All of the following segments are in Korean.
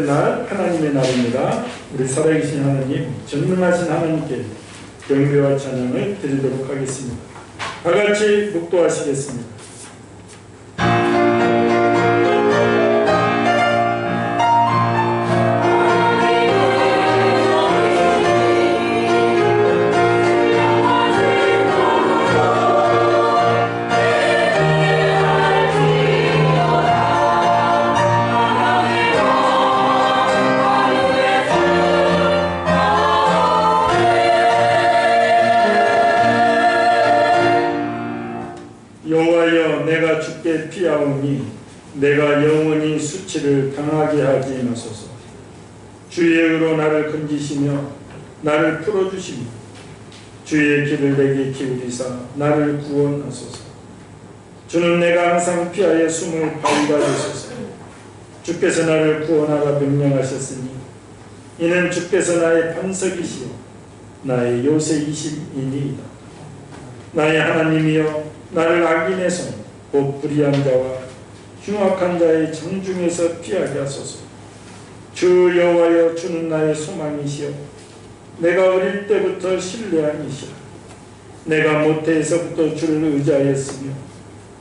기다린 날 하나님의 날입니다. 우리 살아계신 하나님, 전능하신 하나님께 경배와 찬양을 드리도록 하겠습니다. 다 같이 묵도하시겠습니다. 여호와여, 내가 주께 피하오니 내가 영원히 수치를 당하게 하지 마소서. 주의 의로 나를 건지시며 나를 풀어주시며 주의 길을 내게 기울이사 나를 구원하소서. 주는 내가 항상 피하여 숨을 바위가 되소서. 주께서 나를 구원하라 명령하셨으니 이는 주께서 나의 반석이시요 나의 요새이심이니이다. 나의 하나님이여, 나를 악인의 손, 곧 불의한 자와 흉악한 자의 정중에서 피하게 하소서. 주 여호와여, 주는 나의 소망이시여 내가 어릴 때부터 신뢰한 이시라. 내가 모태에서부터 주를 의지하였으며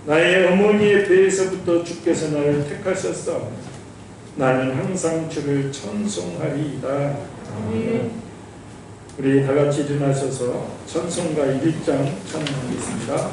나의 어머니의 배에서부터 주께서 나를 택하셨사오니 나는 항상 주를 찬송하리이다. 우리 다같이 일어나셔서 찬송가 1장 찬양하겠습니다.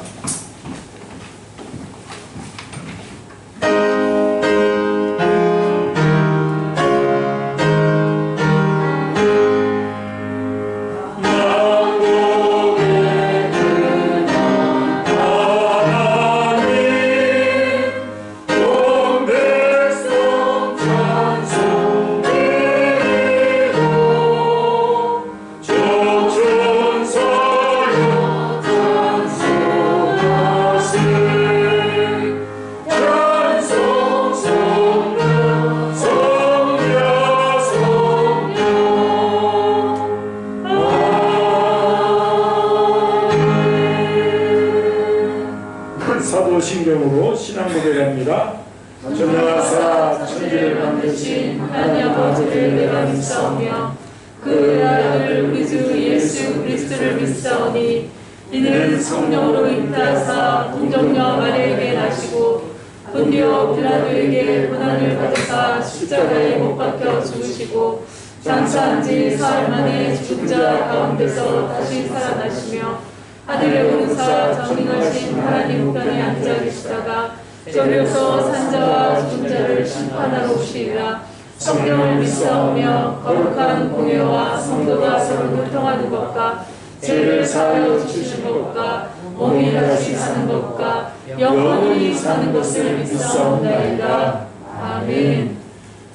사도신경으로 신앙 고백합니다. 전능하사 천지를 만드신 하나님 아버지를 내가 믿사오며 그 아들 우리 주 예수 그리스도를 믿사오니 이는 성령으로 잉태하사 동정녀 마리아에게 나시고 본디오 빌라도에게 고난을 받으사 십자가에 못 박혀 죽으시고 장사한 지 사흘 만에 죽은 자 가운데서 다시 살아나시며 하늘의 오른사 전능하신 하나님 우편에 앉아 계시다가 저리로서 산자와 죽은 자를 심판하러 오시리라. 성령을 믿사오며 거룩한 공회와 성도가 서로 교통하는 것과 죄를 사하여 주시는 것과 몸이 다시 사는 것과 영원히 사는 것을 믿사옵나이다. 아멘.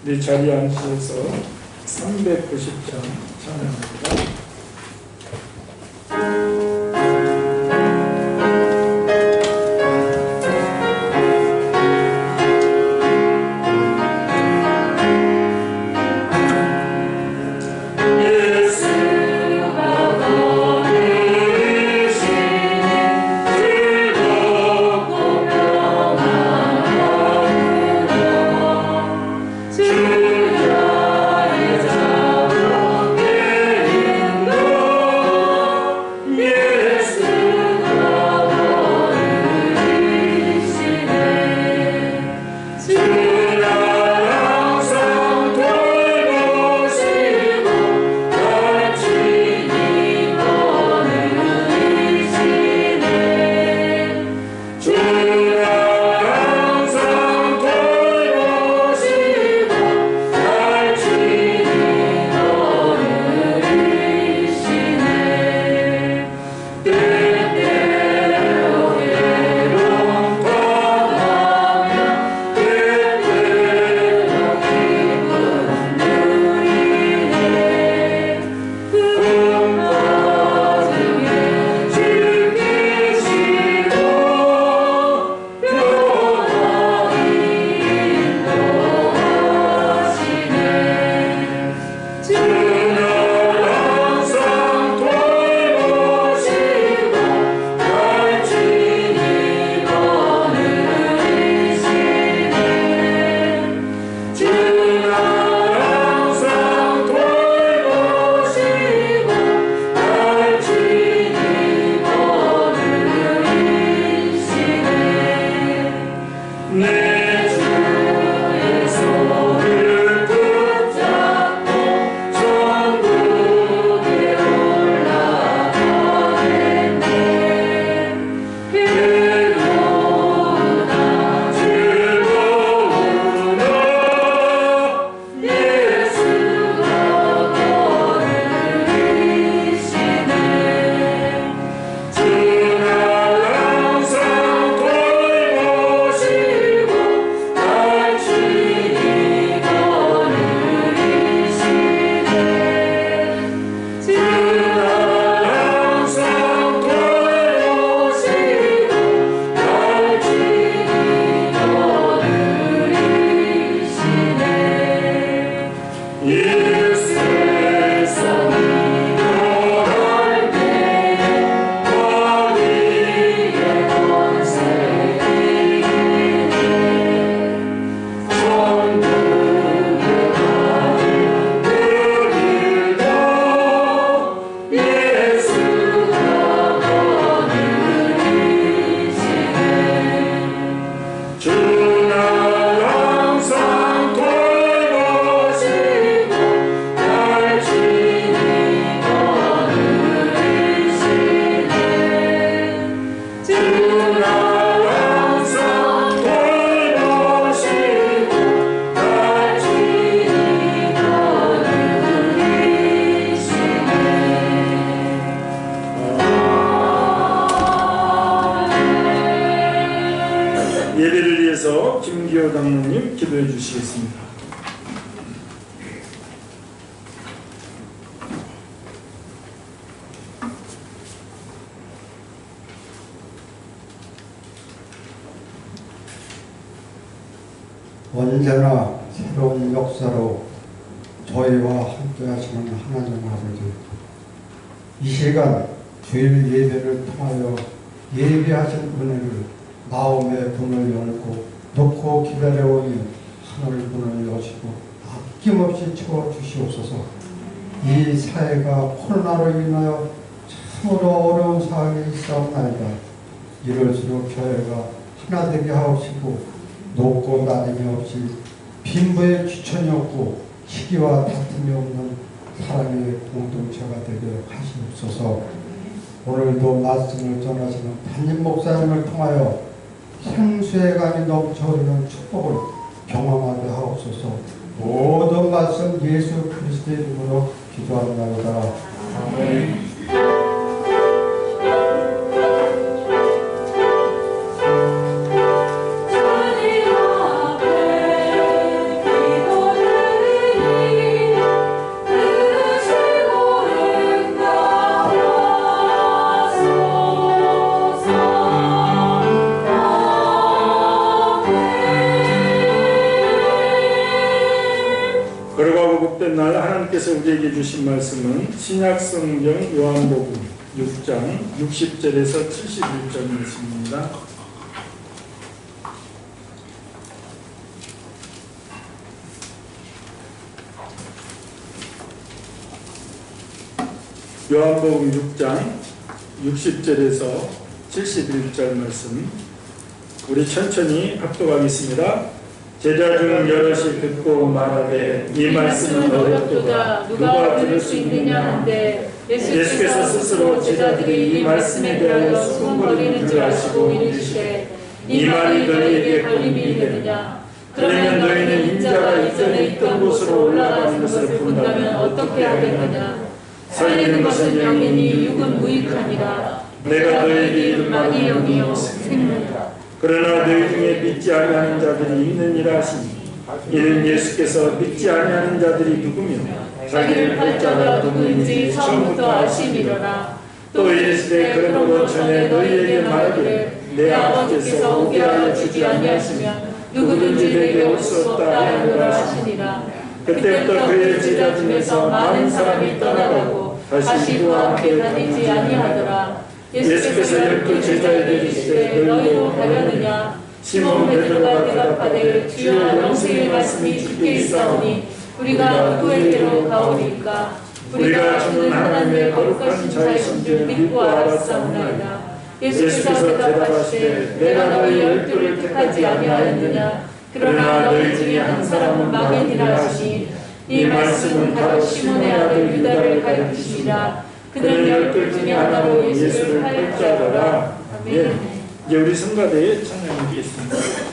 네 자리에 앉으셔서 390장 찬양합니다. 주의 자녀 위해서 김기호 장로님 기도해 주시겠습니다. 언제나 새로운 역사로 저희와 함께 하시는 하나님 아버지, 이 시간 주일 예배를 통하여 예배하신 은혜를 마음의 문을 열고 놓고 기다려오니 하늘 문을 여시고 아낌없이 채워주시옵소서. 이 사회가 코로나로 인하여 참으로 어려운 상황에 있사옵나이다. 이럴수록 교회가 하나 되게 하옵시고 높고 낮음이 없이 빈부의 귀천이 없고 시기와 다툼이 없는 사랑의 공동체가 되게 하시옵소서. 오늘도 말씀을 전하시는 담임 목사님을 통하여 생수의 강이 넘쳐흐르는 축복을 경험하게 하옵소서. 모든 말씀 예수 그리스도의 이름으로 기도합니다. 아멘. 날 하나님께서 우리에게 주신 말씀은 신약성경 요한복음 6장 60절에서 71절 말씀입니다. 요한복음 6장 60절에서 71절 말씀 우리 천천히 합독하겠습니다. 제자 중 여럿이 듣고 말하되 이 말씀은 어렵도다 누가 들을 수 있느냐 한데 예수께서 스스로 제자들이 이 말씀에 대하여 수군거리는 줄 아시고 이르시되 이 말이 너희에게 걸림이 되느냐 그러면 너희는 인자가 이전에 있던 곳으로 올라가는 것을 본다면 어떻게 하겠느냐 살리는 것은 영이니 육은 무익하니라 내가 너희에게 이르노니 영이요 생명이라 그러나 너희 중에 믿지 아니하는 자들이 있느니라 하시니 이는 예수께서 믿지 아니하는 자들이 누구며 자기를 팔 자가 누구인지 처음부터 아심이로라. 또 이르시되 그러므로 전에 너희에게 말하기를 내 아버지께서 오게 하여 주지 아니하시면 누구든지 내게 올 수 없다 하노라 하시니라. 그때부터 그의 제자 중에서 많은 사람이 떠나가고 다시 그와 함께 다니지 아니하더라. 예수께서 12 제자에게 이르시되 너희도 가려느냐 시몬 베드로가 대답하되 주여 영생의 말씀이 주께 있사오니 우리가 누구에게로 가오리까 우리가 주는 하나님의 거룩하신 자이신 줄 믿고 알았사옵나이다. 예수께서 대답하시되 내가 너희 12를 택하지 아니하였느냐 그러나 너희 중에 한 사람은 마겐이라 하시니 이 말씀은 바로 시몬의 아들 유다를 가리키시니라. 그는 12 중에 하나로 예수를 팔 자더라. 아멘. 이제 우리 성가대에 찬양하겠습니다.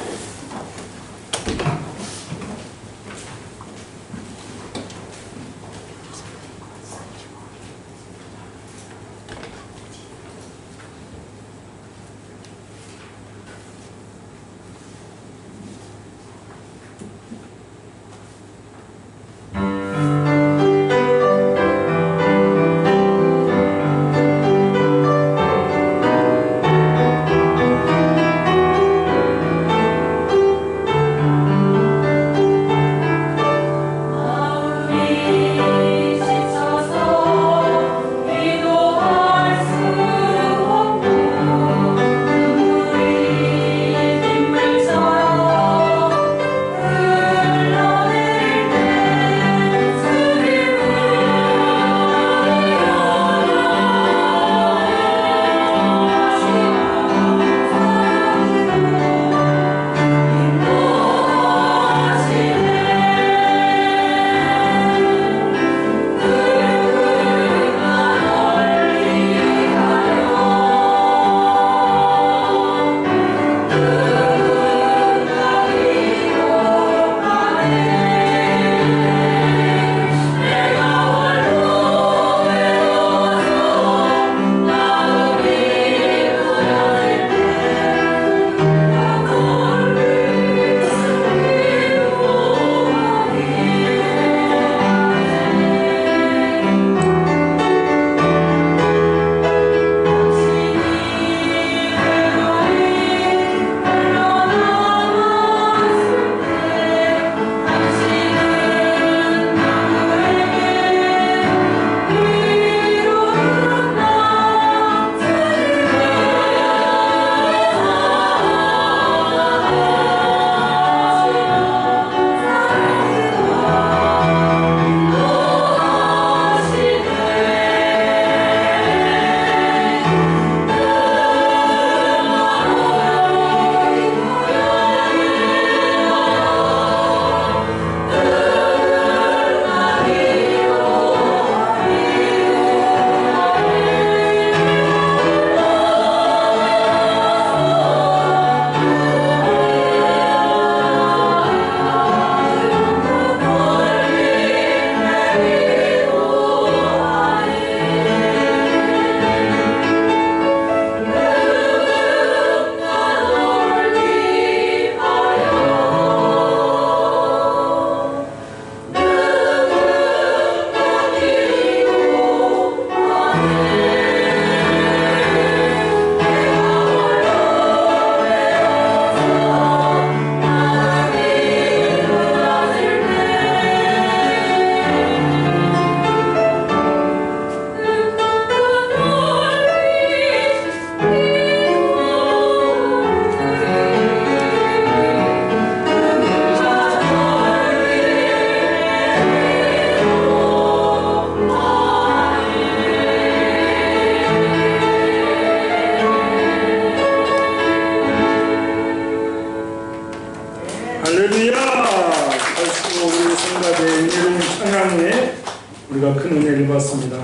우리가 큰 은혜를 받습니다.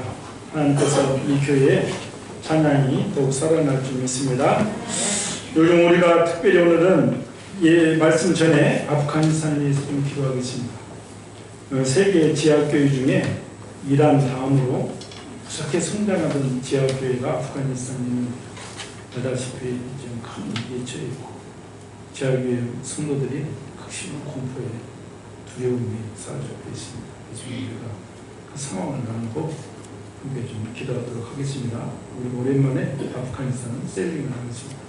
하나님께서 이 교회에 찬양이 더욱 살아날 줄 믿습니다. 요즘 우리가 특별히 오늘은 말씀 전에 아프가니스탄에 대해서 좀 기도하겠습니다. 세계 지하교회 중에 이란 다음으로 그렇게 성장하던 지하교회가 아프가니스탄입니다. 다다시피 지금 큰 예처에 있고 지하교회 성도들이 극심한 공포에 두려움이 사라졌고 있습니다. 그래서 우리가 그 상황을 나누고 함께 좀 기도하도록 하겠습니다. 우리 오랜만에 아프가니스탄 셀링을 하겠습니다.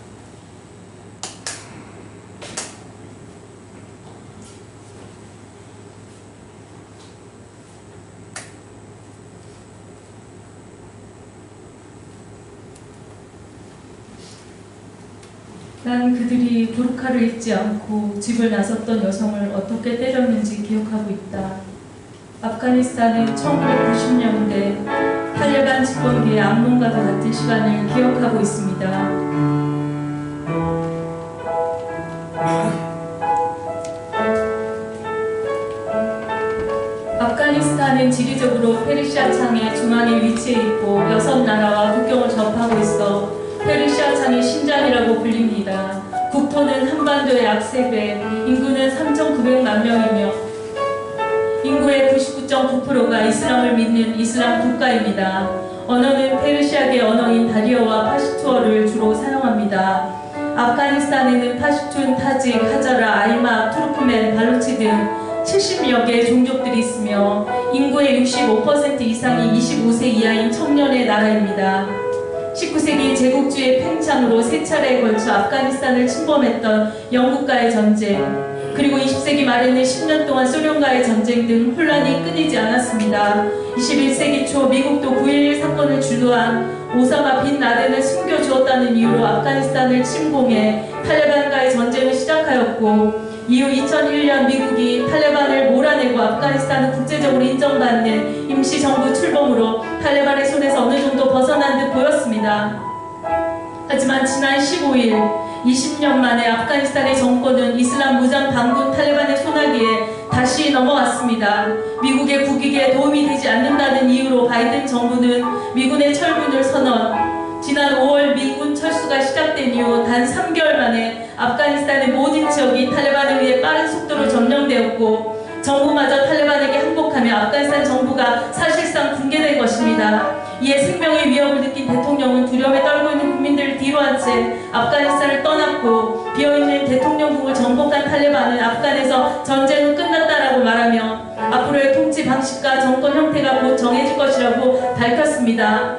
난 그들이 부르카를 입지 않고 집을 나섰던 여성을 어떻게 때렸는지 기억하고 있다. 아프가니스탄은 1990년대 탈레반 집권기의 악몽과도 같은 시간을 기억하고 있습니다. 아프가니스탄은 지리적으로 페르시아 창의 중앙에 위치해 있고 6나라와 국경을 접하고 있어 페르시아 창의 심장이라고 불립니다. 국토는 한반도의 약 3배, 인구는 3,900만 명이며 인구의 99.9%가 이슬람을 믿는 이슬람 국가입니다. 언어는 페르시아계 언어인 다리어와 파시투어를 주로 사용합니다. 아프가니스탄에는 파시툰, 타직, 하자라, 아이마, 투르크멘, 발루치 등 70여 개의 종족들이 있으며 인구의 65% 이상이 25세 이하인 청년의 나라입니다. 19세기 제국주의 팽창으로 3차례에 걸쳐 아프가니스탄을 침범했던 영국과의 전쟁, 그리고 20세기 말에는 10년 동안 소련과의 전쟁 등 혼란이 끊이지 않았습니다. 21세기 초 미국도 9.11 사건을 주도한 오사마 빈 라덴을 숨겨주었다는 이유로 아프가니스탄을 침공해 탈레반과의 전쟁을 시작하였고, 이후 2001년 미국이 탈레반을 몰아내고 아프가니스탄은 국제적으로 인정받는 임시정부 출범으로 탈레반의 손에서 어느 정도 벗어난 듯 보였습니다. 하지만 지난 15일 20년 만에 아프가니스탄의 정권은 이슬람 무장 반군 탈레반의 손아귀에 다시 넘어갔습니다. 미국의 국익에 도움이 되지 않는다는 이유로 바이든 정부는 미군의 철군을 선언. 지난 5월 미군 철수가 시작된 이후 단 3개월 만에 아프가니스탄의 모든 지역이 탈레반에 의해 빠른 속도로 점령되었고, 정부마저 탈레반에게 항복하며 아프가니스탄 정부가 사실상 붕괴된 것입니다. 이에 생명의 위협을 느낀 대통령은 두려움에 떨고 있는 국민들을 뒤로한 채 아프가니스탄을 떠났고, 비어있는 대통령궁을 정복한 탈레반은 아프간에서 전쟁은 끝났다라고 말하며 앞으로의 통치 방식과 정권 형태가 곧 정해질 것이라고 밝혔습니다.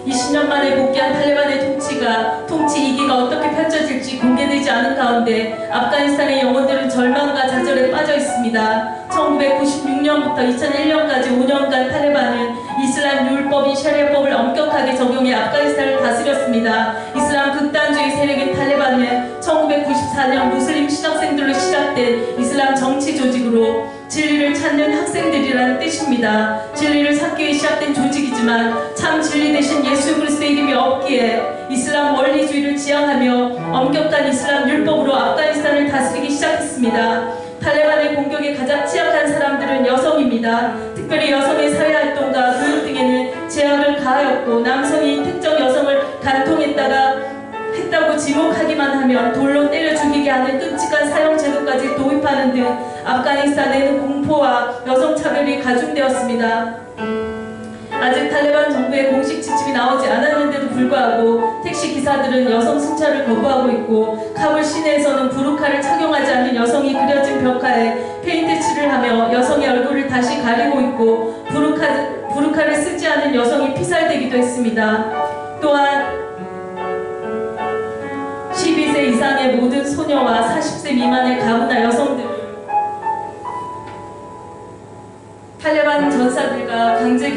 20년 만에 복귀한 탈레반의 통치 2기가 어떻게 펼쳐질지 공개되지 않은 가운데 아프가니스탄의 영혼들은 절망과 좌절에 빠져 있습니다. 1996년부터 2001년까지 5년간 탈레반은 이슬람 율법인 샤리아법을 엄격하게 적용해 아프가니스탄을 다스렸습니다. 이슬람 극단주의 세력인 탈레반은 1994년 무슬림 신학생들로 시작된 이슬람 정치 조직으로 진리를 찾는 학생들이라는 뜻입니다. 진리를 찾기 위해 시작된 조직이지만 참 진리 대신 예수 그리스도의 이름이 없기에 이슬람 원리주의를 지향하며 엄격한 이슬람 율법으로 아프가니스탄을 다스리기 시작했습니다. 탈레반의 공격에 가장 취약한 사람들은 여성입니다. 특별히 여성의 사회활동과 교육 등에는 제약을 가하였고, 남성이 특정 여성을 했다고 지목하기만 하면 돌로 때려 죽이게 하는 끔찍한 사형 제도까지 도입하는 등 아프가니스탄에는 공포와 여성 차별이 가중되었습니다. 아직 탈레반 정부의 공식 지침이 나오지 않았는데도 불구하고 택시 기사들은 여성 승차를 거부하고 있고, 카불 시내에서는 부르카를 착용하지 않는 여성이 그려진 벽화에 페인트 칠을 하며 여성의 얼굴을 다시 가리고 있고, 부르카를 쓰지 않은 여성이 피살되기도 했습니다. 또한 12세 이상의 모든 소녀와 40세 미만의 가부나 여성들을 탈레반 전사들과 강제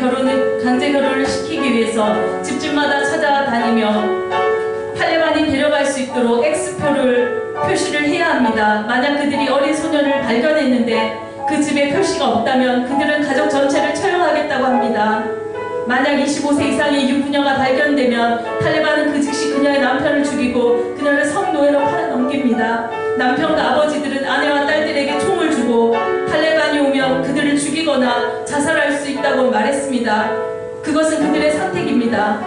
결혼을 시키기 위해서 집집마다 찾아다니며 탈레반이 데려갈 수 있도록 X표를 표시를 해야 합니다. 만약 그들이 어린 소년을 발견했는데 그 집에 표시가 없다면 그들은 가족 전체를 처형하겠다고 합니다. 만약 25세 이상의 유부녀가 발견되면 탈레반은 그 즉시 그녀의 남편을 죽이고 그녀를 성노예로 팔아넘깁니다. 남편과 아버지들은 아내와 딸들에게 총을 주고 탈레반이 오면 그들을 죽이기 죽이거나 자살할 수 있다고 말했습니다. 그것은 그들의 선택입니다.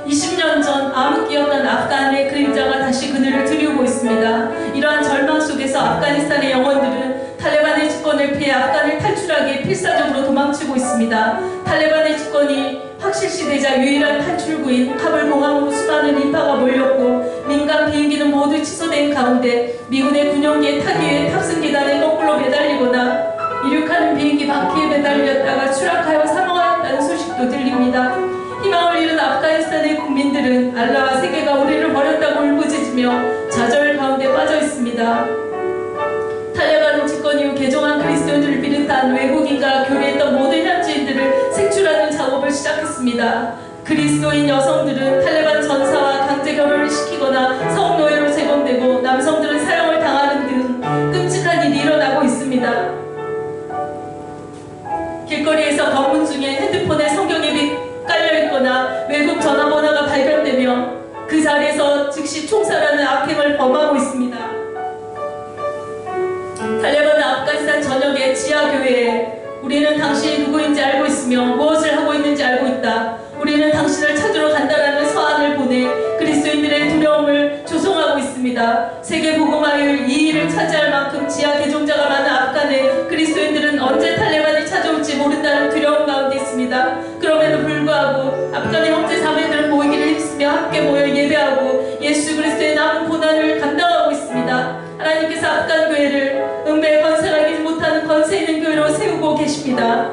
20년 전 암흑기였던 아프간의 그림자가 다시 그들을 들이우고 있습니다. 이러한 절망 속에서 아프가니스탄의 영혼들은 탈레반의 집권을 피해 아프간을 탈출하기 위해 필사적으로 도망치고 있습니다. 탈레반의 집권이 확실시되자 유일한 탈출구인 카불 공항으로 수많은 인파가 몰렸고 민간 비행기는 모두 취소된 가운데 미군의 군용기에 타기 위해 탑승 계단에 거꾸로 매달리거나 이륙하는 비행기 바퀴에 매달렸다가 추락하여 사망하였다는 소식도 들립니다. 희망을 잃은 아프가니스탄의 국민들은 알라와 세계가 우리를 버렸다고 울부짖으며 좌절 가운데 빠져 있습니다. 탈레반 집권 이후 개종한 그리스도인들을 비롯한 외국인과 교류했던 모든 현지인들을 색출하는 작업을 시작했습니다. 그리스도인 여성들은 탈레반 전사와 강제 결혼을 시키거나 성노예로 제공되고 남성들은 사형을 당하는 등 끔찍한 일이 일어나고 있습니다. 길거리에서 검문 중에 핸드폰에 성경이 깔려있거나 외국 전화번호가 발견되며 그 자리에서 즉시 총살하는 악행을 범하고 있습니다. 탈레반은 아프가니스탄 전역의 지하교회에 우리는 당신이 누구인지 알고 있으며 무엇을 하고 있는지 알고 있다. 우리는 당신을 찾으러 간다라는 서한을 보내 그리스도인들의 두려움을 조성하고 있습니다. 세계 복음화율 2위를 차지할 만큼 지하 개종자가 많은 아프간의 그리스도인들은 언제 탈레반이 찾아올지 모른다는 두려움 가운데 있습니다. 그럼에도 불구하고 아프간의 형제 자매들은 모이기를 힘쓰며 함께 모여 예배하고 예수 그리스도의 남은 고난을 감당하고 있습니다. 하나님께서 아프간 교회를 은배의 권세가 이기지 못하는 권세 있는 교회로 세우고 계십니다.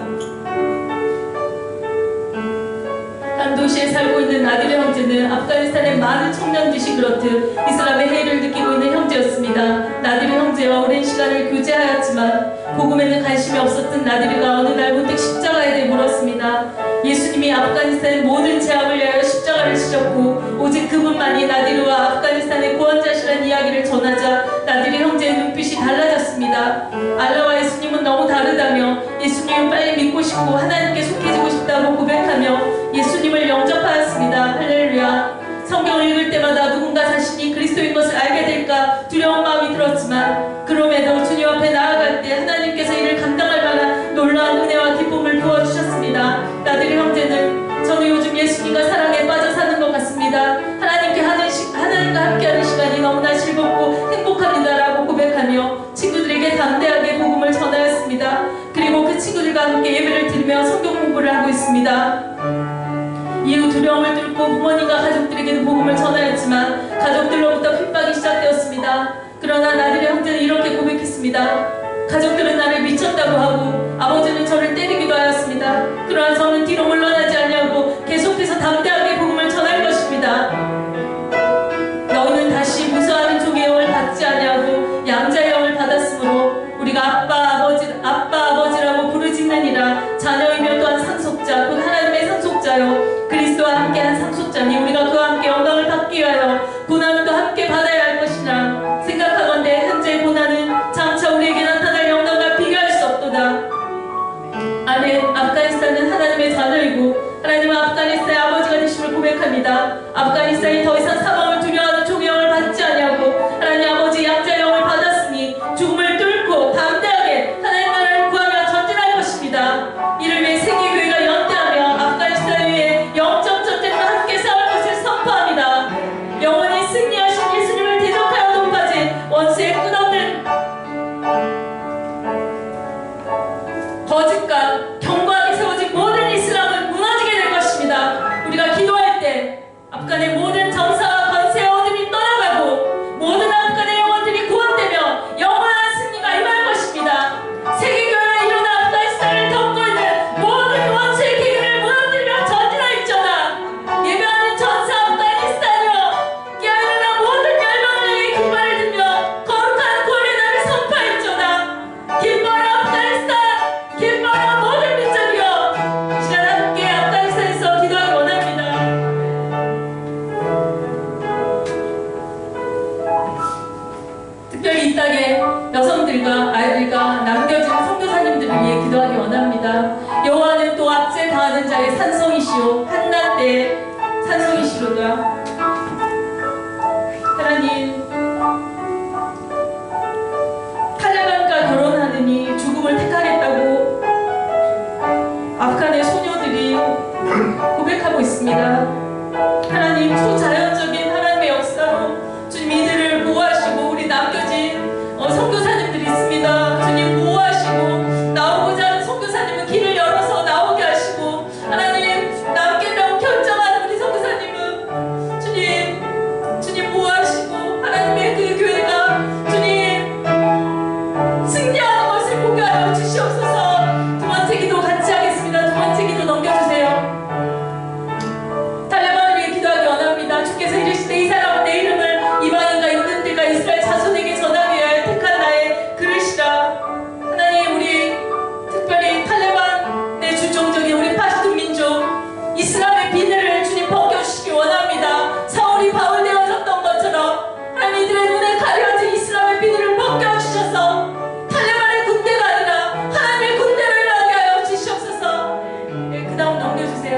한 도시에 살고 있는 나디르 형제는 아프가니스탄의 많은 청년들이 그렇듯 이슬람의 해를 느끼고 있는 형제였습니다. 나디르 형제와 오랜 시간을 교제하였지만 복음에는 관심이 없었던 나디르가 어느 날 문득 십자가에 대해 물었습니다. 예수님이 아프가니스탄의 모든 죄악을 위하여 십자가를 지셨고 오직 그분만이 나디르와 아프가니스탄의 구원자시라는 이야기를 전하자 나디르 형제의 눈빛이 달라졌습니다. 알라와 예수님은 너무 다르다며 예수님을 빨리 믿고 싶고 하나님께 속해지고 싶다고 고백하며 예수님을 영접하였습니다. 할렐루야. 성경을 읽을 때마다 누군가 자신이 그리스도인 것을 알게 될까 두려운 마음이 들었지만 그럼에도 주님 앞에 나아갈 때 하나님께서 이를 감당할 만한 놀라운 은혜와 기쁨을 부어주셨습니다. 나들이 형제는 저는 요즘 예수님과 사랑에 빠져 사는 것 같습니다. 하나님과 함께하는 시간이 너무나 즐겁고 행복합니다라고 고백하며 친구들에게 담대하게 복음을 전하였습니다. 그리고 그 친구들과 함께 예배를 드리며 성경 공부를 하고 있습니다. 이후 두려움을 뚫고 부모님과 가족들에게도 복음을 전하였지만 가족들로부터 핍박이 시작되었습니다. 그러나 나들이 형제는 이렇게 고백했습니다. 가족들은 나를 미쳤다고 하고 아버지는 저를 때리기도 하였습니다. 그러나 저는 뒤로 물러나지 않냐고 계속해서 담대하게 복음을 전할 것입니다. 너희는 다시 무수하는 종의 영을 받지 아니하고 양자의 영을 받았으므로 우리가 아빠 아버지라고 부르짖느니라. 자녀이며 또한 상속자 곧 하나님의 상속자요 그리스도와 함께한 상속자니 우리가 그와 함께 영광을 받기 위하여 고난도 함께 받아야 할 것이라. 생각하건대 현재의 고난은 장차 우리에게 나타날 영광과 비교할 수 없도다. 아멘. 아프가니스탄은 하나님의 자녀이고 하나님은 아프가니스탄의 아버지가 되심을 고백합니다. 아프가니스탄이 더 이상 사망을 두려워하는 종의 영을 받지 아니하고 하나님 아버지 양자의 영을 받았으니 죽음을 뚫고 담대하게 하나님 나라를 구하며 전진할 것입니다. 이를 위해 세계교회가 연대하며 아프가니스탄을 위해 영적 전쟁과 함께 싸울 것을 선포합니다. 영원히 승리하신 예수님을 대적하여 높아진 원수의 끝없는 거짓과 견고하게 세워진 모든 이슬람은 무너지게 될 것입니다. 우리가 기도할 때 아프간의 모든 정사와 권세의 어둠이 떠나가고 모든 아프간의 영혼들이 구원되며 영원한 승리가 임할 것입니다. 세계교회가 일어나 아프가니스탄을 덮고 있는 모든 원수의 기근을 무너뜨리며 전진하였잖아. 예배하는 전사 아프가니스탄이여 깨어나는 모든 열방을 깃발을 들며 거룩한 구원의 날을 선포하였잖아. 기뻐라 아프가니스탄, 기뻐라 모든 민족이여. 시간 함께 아프가니스탄에서 기도하기 원합니다. 특별히 이 땅에 여성들과 아이들과 남겨진 선교사님들을 위해 기도하기 원합니다. 여호와는 또 압제 당하는 자의 산성이시오 한낱 때의 산성이시로다. 하나님, 탈레반과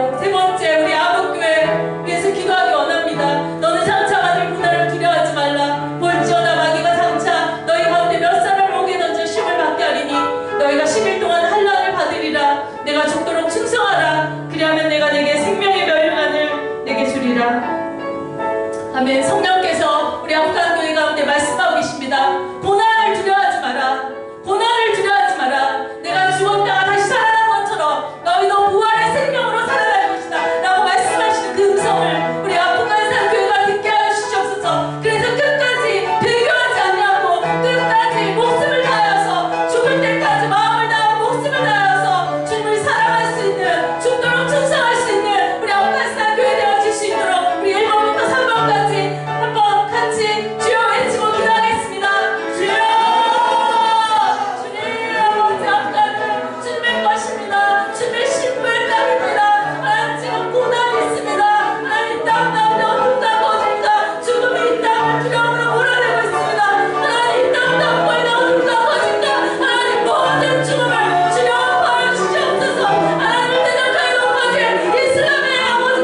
주세요. 세 번째, 우리 아부교회 위해서 기도하기 원합니다. 너는 장차 받을 고난을 두려워하지 말라. 볼지어다 마귀가 장차 너희 가운데 몇 사람을 목에 던져 심을 받게 하리니 너희가 10일 동안 환난을 받으리라. 내가 죽도록 충성하라. 그리하면 내가 내게 생명의 멸류관을 내게 주리라. 아멘. 성령께서 우리 아부교회 가운데 말씀하고 계십니다. 고난을 두려워하지 마라. 고난을 두려워하지 마라. 내가 죽었다가 다시 살아난 것처럼 너희도 부활의 생명으로 살아날 것이다 라고 말씀하시는 그 음성을 우리 아프간산 교회가 듣게 하여 주시옵소서. 그래서 끝까지 배교하지 아니하고 끝까지 목숨을 다하여서 죽을 때까지 마음을 다하고 목숨을 다하여서 주님을 사랑할 수 있는, 죽도록 충성할 수 있는 우리 아프간산 교회 되어질 수 있도록 우리 1번부터 3번까지 한번 같이 주여 외치고 기도하겠습니다. 주여! 주님의 것입니다. 주님의 신부의 땅입니다. 하나님 지금 고난이 있습니다. 하나님 땅 가운데 어둠과 거짓과 죽음이 이 땅을 두려움으로 몰아내고 있습니다. 하나님 이 땅 가운데 어둠과 거짓과 하나님 모든 죽음을 주여 아파하여 주시옵소서. 하나님 대적하여 높아진 이슬람의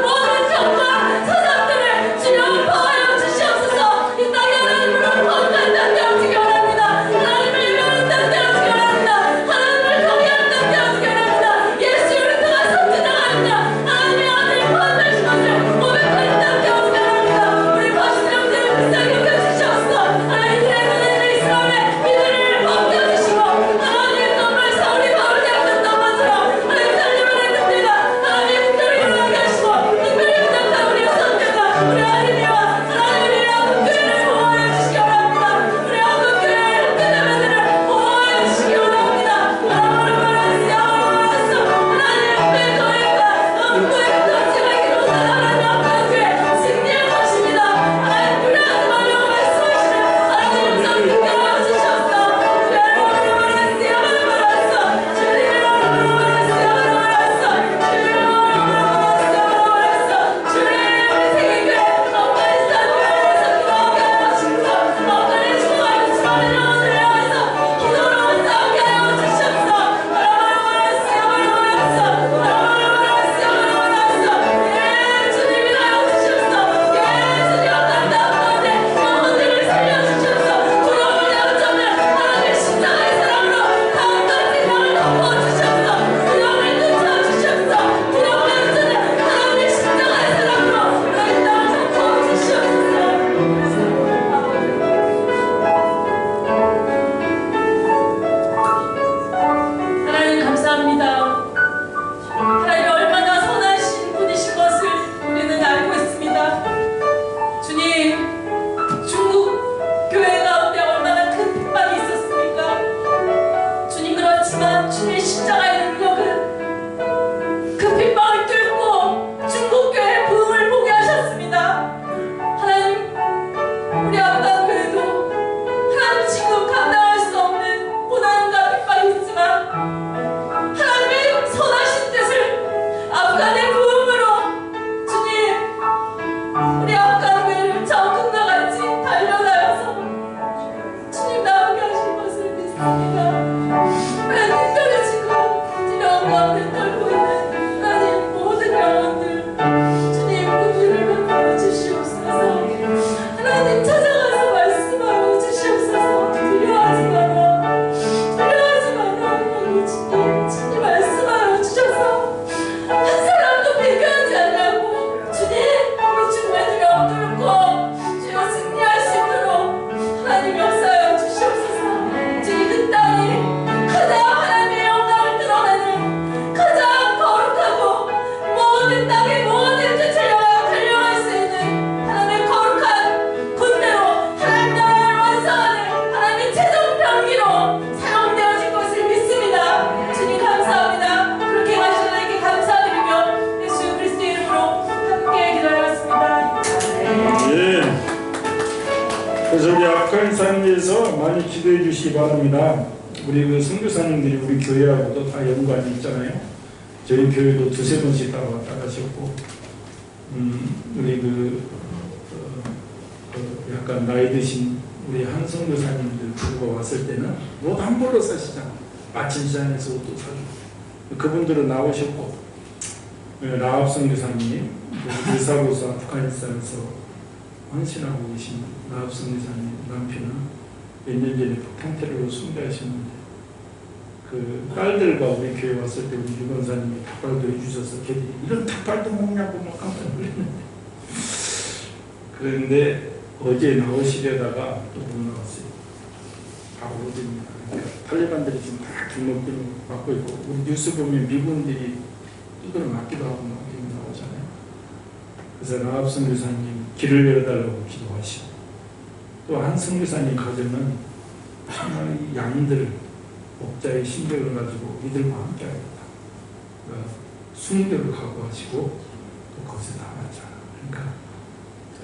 모든 적과 사상들을 주여 아파하여 주시옵소서. 이 땅에 하나님으로 거룩한 땅 되어지기 원합니다. 하나님을 유명한 땅 되어지기 원합니다. 하나님을 경외하는 땅 되어지기 원합니다. 예수 그리스도가 선지자가 하나님의 아들을 구원하신 것을 고백하는 땅 되어지기 원합니다. 우리 거짓 영들을 불쌍히 여겨주시옵소서. 하나님 그래서 이스라엘의 믿음을 벗겨주시고 하나님 정말 사울이 바울이 되었던 것처럼 하나님 살림을 했습니다. 하나님 국가를 일어나게 하시고 특별히 연장자 우리 여성들과 우리 아들이와 하나님 우리 아버교회를 보호하여 주시기 원합니다. 우리 아버교회의 흔들자매들을 보호하여 주시기 원합니다. 하나님 말하시오. 하나님 교회가 음부의 덕지가 이루어서 하나님 아버교회 승리할 것입니다. 하나님 두려워하지 말라고 말씀하시는 하나님 음성 듣게 하여 주시옵소서. 하나님 감사합니다. 하나님 얼마나 선하신 분이신 것을 우리는 알고 있습니다. 주님, 중국 교회 가운데 얼마나 큰 핍박이 있었습니까? 주님 그렇지만 주님의 십자가의 능력은 그 핍박을 뚫고 중국 교회의 부흥을 보게 하셨습니다. 하나님, 우리 아프간 교회도 하나님 지금 감당할 수 없는 고난과 핍박이 있지만 하나님의 선하신 뜻을 아프간의 부흥으로 주님 우리 아프간 교회를 적금과 같이 단련하여서 주님 나오게 하신 것을 믿습니다. 하나님 특별히 지금 두려움 가운데 떨고 있는 하나님 모든 영혼들 주님 긍휼을 베풀어 주시옵소서. 하나님 찾아가서 말씀하여 주시옵소서. 두려워하지 마라. 두려워하지 마라. 하고 주님 말씀하여 주셔서 한 사람도 배교하지 않냐고 주님 우리 주님의 두려움 뚫고 주여 승리할 수 있도록 하나님 역사하여 주시옵소서. 주님 그 땅이 가장 하나님의 영광을 드러내는 가장 거룩하고 모든 땅의 모든 뜻을 향하여 달려갈 수 있는 하나님의 거룩한 군대로 하나님 나라를 완성하는 하나님의 최종 병기로 사용되어질 것을 믿습니다. 주님 감사합니다. 그렇게 하시는 하나님께 감사드리며 예수 그리스도의 이름으로 함께 기도하였습니다. 예. 그래서 우리 아프간산에서 많이 기도해 주시기 바랍니다. 우리 그 선교사님들이 우리 교회하고도 다 연관이 있잖아요. 저희 교회도 두세 번씩 다 왔다 가셨고, 우리 약간 나이 드신 우리 한 선교사님들 부부가 왔을 때는 옷 한 벌로 사시잖아. 마침 시장에서 옷도 사주고. 그분들은 나오셨고, 라합 선교사님, 의사로서 아프가니스탄에서 헌신하고 계신 라합 선교사님 남편은 몇 년 전에 폭탄 테러로 순교하셨는데 그 딸들과 우리 교회 왔을 때 우리 유건사님이 탁발도 해주셔서 걔들이 이런 탁발도 먹냐고 막 깜짝 놀랐는데 그런데 어제 나오시려다가 또 못 나왔어요. 바로 어제입니다. 그러니까 탈레반들이 지금 다 주먹기를 막고 있고 우리 뉴스 보면 미군들이 두드려 맞기도 하고 막 이렇게 나오잖아요. 그래서 라합 선교사님 길을 열어달라고 기도하시고 또 한 선교사님 가정은 정말 이 양들 목자의 신경을 가지고 이들과 함께 하겠다. 그러니까 순교를 각오하시고 또 거기서 나왔자. 그러니까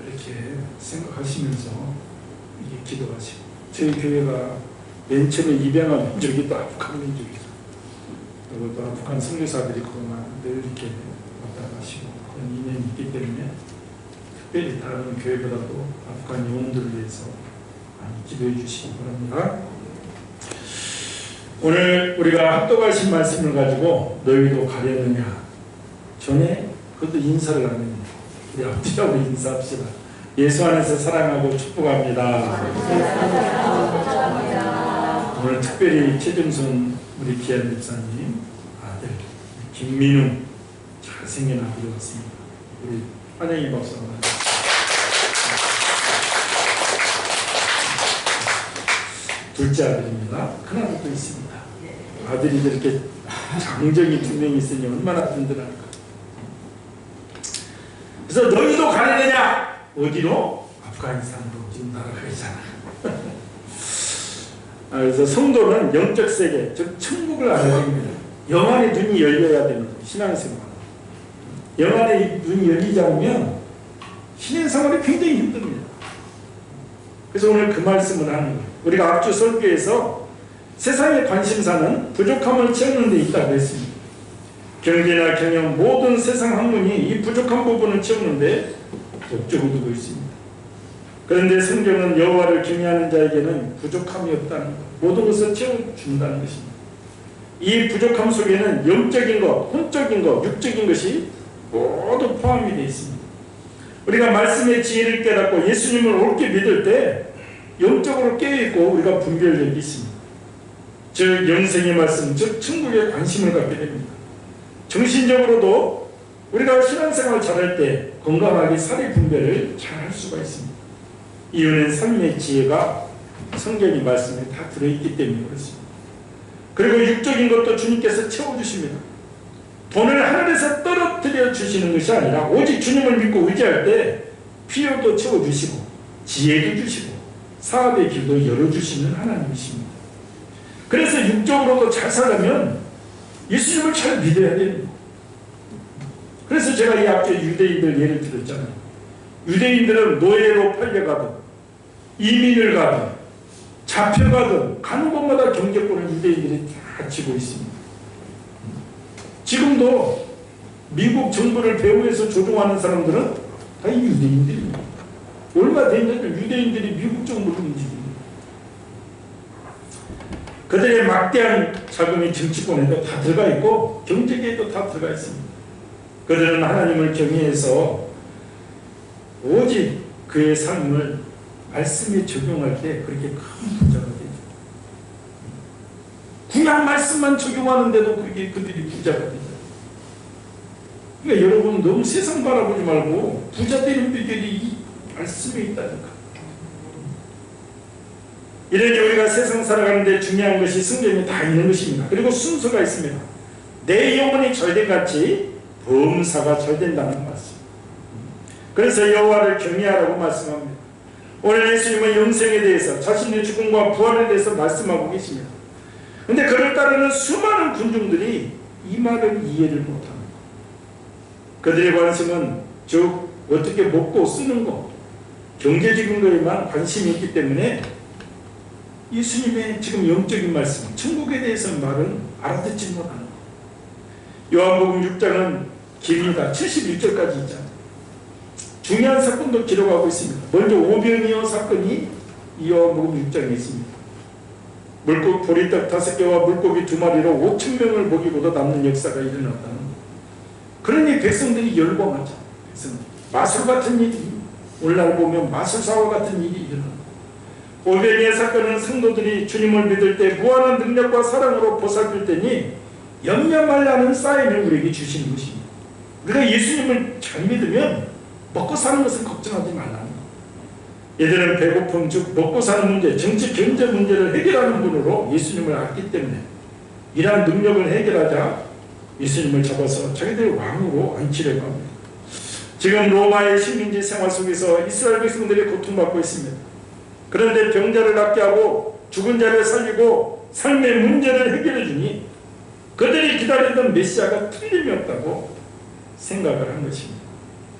이렇게 생각하시면서 이게 기도하시고 저희 교회가 맨 처음에 입양한 민족이 또 아프간 민족이죠. 그리고 또 아프간 선교사들이 그동안 늘 이렇게 왔다 가시고 그런 인연이 있기 때문에 특별히 다른 교회보다도 아프간 영혼들을 위해서 많이 기도해 주시기 바랍니다. 오늘 우리가 합독하신 말씀을 가지고 너희도 가려느냐 전에 그것도 인사를 안 했네요. 우리 앞뒤하고 인사합시다. 예수 안에서 사랑하고 축복합니다. 오늘 특별히 최정선 우리 귀한 목사님 아들 김민웅 잘생긴 아들이 왔습니다. 우리 환영이 박사님 둘째 아들입니다. 큰 아들도 있습니다. 아들이 이렇게 장정이 두 명이 있으니 얼마나 든든할까. 그래서 너희도 가려느냐? 어디로? 아프가니스탄으로 지금 날아가잖아. 그래서 성도는 영적 세계, 즉 천국을 알아야 됩니다. 영안의 눈이 열려야 됩니다. 신앙생활. 영안의 눈이 열리지 않으면 신앙생활이 굉장히 힘듭니다. 그래서 오늘 그 말씀을 하는 거예요. 우리가 앞주 설교에서 세상의 관심사는 부족함을 채우는 데 있다고 했습니다. 경제나 경영 모든 세상 학문이 이 부족한 부분을 채우는데 목적을 두고 있습니다. 그런데 성경은 여호와를 경외하는 자에게는 부족함이 없다는 것, 모든 것을 채워준다는 것입니다. 이 부족함 속에는 영적인 것, 혼적인 것, 육적인 것이 모두 포함이 되어 있습니다. 우리가 말씀의 지혜를 깨닫고 예수님을 옳게 믿을 때 영적으로 깨어있고 우리가 분별력이 있습니다. 즉 영생의 말씀, 즉 천국에 관심을 갖게 됩니다. 정신적으로도 우리가 신앙생활을 잘할 때 건강하게 사리 분별을 잘 할 수가 있습니다. 이유는 삶의 지혜가 성경의 말씀에 다 들어있기 때문에 그렇습니다. 그리고 육적인 것도 주님께서 채워주십니다. 돈을 하늘에서 떨어뜨려 주시는 것이 아니라 오직 주님을 믿고 의지할 때 필요도 채워주시고 지혜도 주시고 사업의 길도 열어주시는 하나님이십니다. 그래서 육적으로도 잘 살려면 예수님을 잘 믿어야 됩니다. 그래서 제가 이 앞에 유대인들 예를 들었잖아요. 유대인들은 노예로 팔려가든 이민을 가든 잡혀가든 가는 곳마다 경제권을 유대인들이 다 쥐고 있습니다. 지금도 미국 정부를 배후에서 조종하는 사람들은 다 이 유대인들입니다. 얼마 됐냐면 유대인들이 미국 정부를 움직입니다. 그들의 막대한 자금이 정치권에도 다 들어가 있고 경제계에도 다 들어가 있습니다. 그들은 하나님을 경외해서 오직 그의 삶을 말씀에 적용할 때 그렇게 큰 부자가 되죠. 그냥 말씀만 적용하는데도 그렇게 그들이 부자가 되죠. 그러니까 여러분 너무 세상 바라보지 말고 부자 되는 비결이 이 말씀에 있다니까. 이렇게 우리가 세상 살아가는데 중요한 것이 성경에 다 있는 것입니다. 그리고 순서가 있습니다. 내 영혼이 절된 같이 범사가 절된다는 말씀. 그래서 여호와를 경외하라고 말씀합니다. 오늘 예수님은 영생에 대해서 자신의 죽음과 부활에 대해서 말씀하고 계십니다. 그런데 그를 따르는 수많은 군중들이 이 말을 이해를 못합니다. 그들의 관심은 즉 어떻게 먹고 쓰는 것, 경제적인 것에만 관심이 있기 때문에 예수님의 지금 영적인 말씀, 천국에 대해서 말은 알아듣지 못하는 것. 요한복음 6장은 길입니다. 71절까지 있잖아요. 중요한 사건도 기록하고 있습니다. 먼저 오병이어 사건이 이 요한복음 6장에 있습니다. 물고기 보리떡 5개와 물고기 2마리로 5,000명을 먹이고도 남는 역사가 일어났다는 것. 그러니 백성들이 열광하죠. 백성들. 마술 같은 일이, 오늘날 보면 마술사와 같은 일이 일어납니다. 오병이의 사건은 성도들이 주님을 믿을 때 무한한 능력과 사랑으로 보살필 때니 염려 말라는 사인을 우리에게 주시는 것입니다. 우리가 예수님을 잘 믿으면 먹고 사는 것은 걱정하지 말라는 거예요. 얘들은 배고픔, 즉 먹고 사는 문제, 정치, 경제 문제를 해결하는 분으로 예수님을 알기 때문에 이러한 능력을 해결하자 예수님을 잡아서 자기들의 왕으로 앉히려고 합니다. 지금 로마의 식민지 생활 속에서 이스라엘 백성들이 고통받고 있습니다. 그런데 병자를 낫게 하고 죽은 자를 살리고 삶의 문제를 해결해 주니 그들이 기다리던 메시아가 틀림이 없다고 생각을 한 것입니다.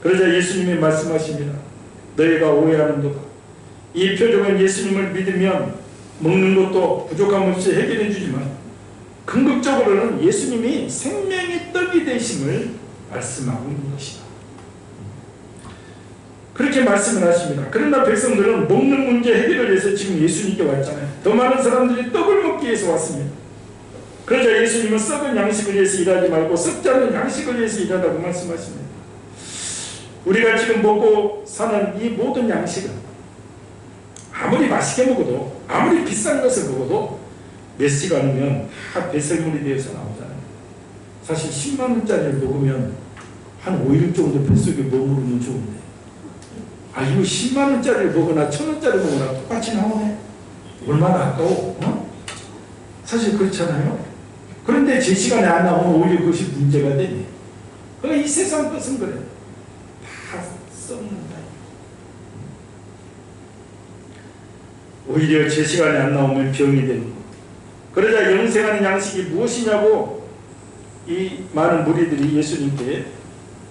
그러자 예수님이 말씀하십니다. 너희가 오해하는도다. 이 표적은 예수님을 믿으면 먹는 것도 부족함 없이 해결해 주지만 궁극적으로는 예수님이 생명의 떡이 되심을 말씀하고 있는 것이다. 그렇게 말씀을 하십니다. 그러나 백성들은 먹는 문제 해결을 위해서 지금 예수님께 왔잖아요. 더 많은 사람들이 떡을 먹기 위해서 왔습니다. 그러자 예수님은 썩은 양식을 위해서 일하지 말고 썩지 않는 양식을 위해서 일하라고 말씀하십니다. 우리가 지금 먹고 사는 이 모든 양식은 아무리 맛있게 먹어도, 아무리 비싼 것을 먹어도 몇 시간 후면 다 배설물이 되어서 나오잖아요. 사실 10만 원짜리를 먹으면 한 5일 정도 뱃속에 머무르면 좋은데, 이거 10만 원짜리를 먹거나 1,000원짜리 먹거나 똑같이 나오네. 얼마나 아까워. 사실 그렇잖아요. 그런데 제 시간에 안 나오면 오히려 그것이 문제가 되네. 그러니까 이 세상 것은 그래. 다 썩는다. 오히려 제 시간에 안 나오면 병이 되는 거. 그러자 영생하는 양식이 무엇이냐고 이 많은 무리들이 예수님께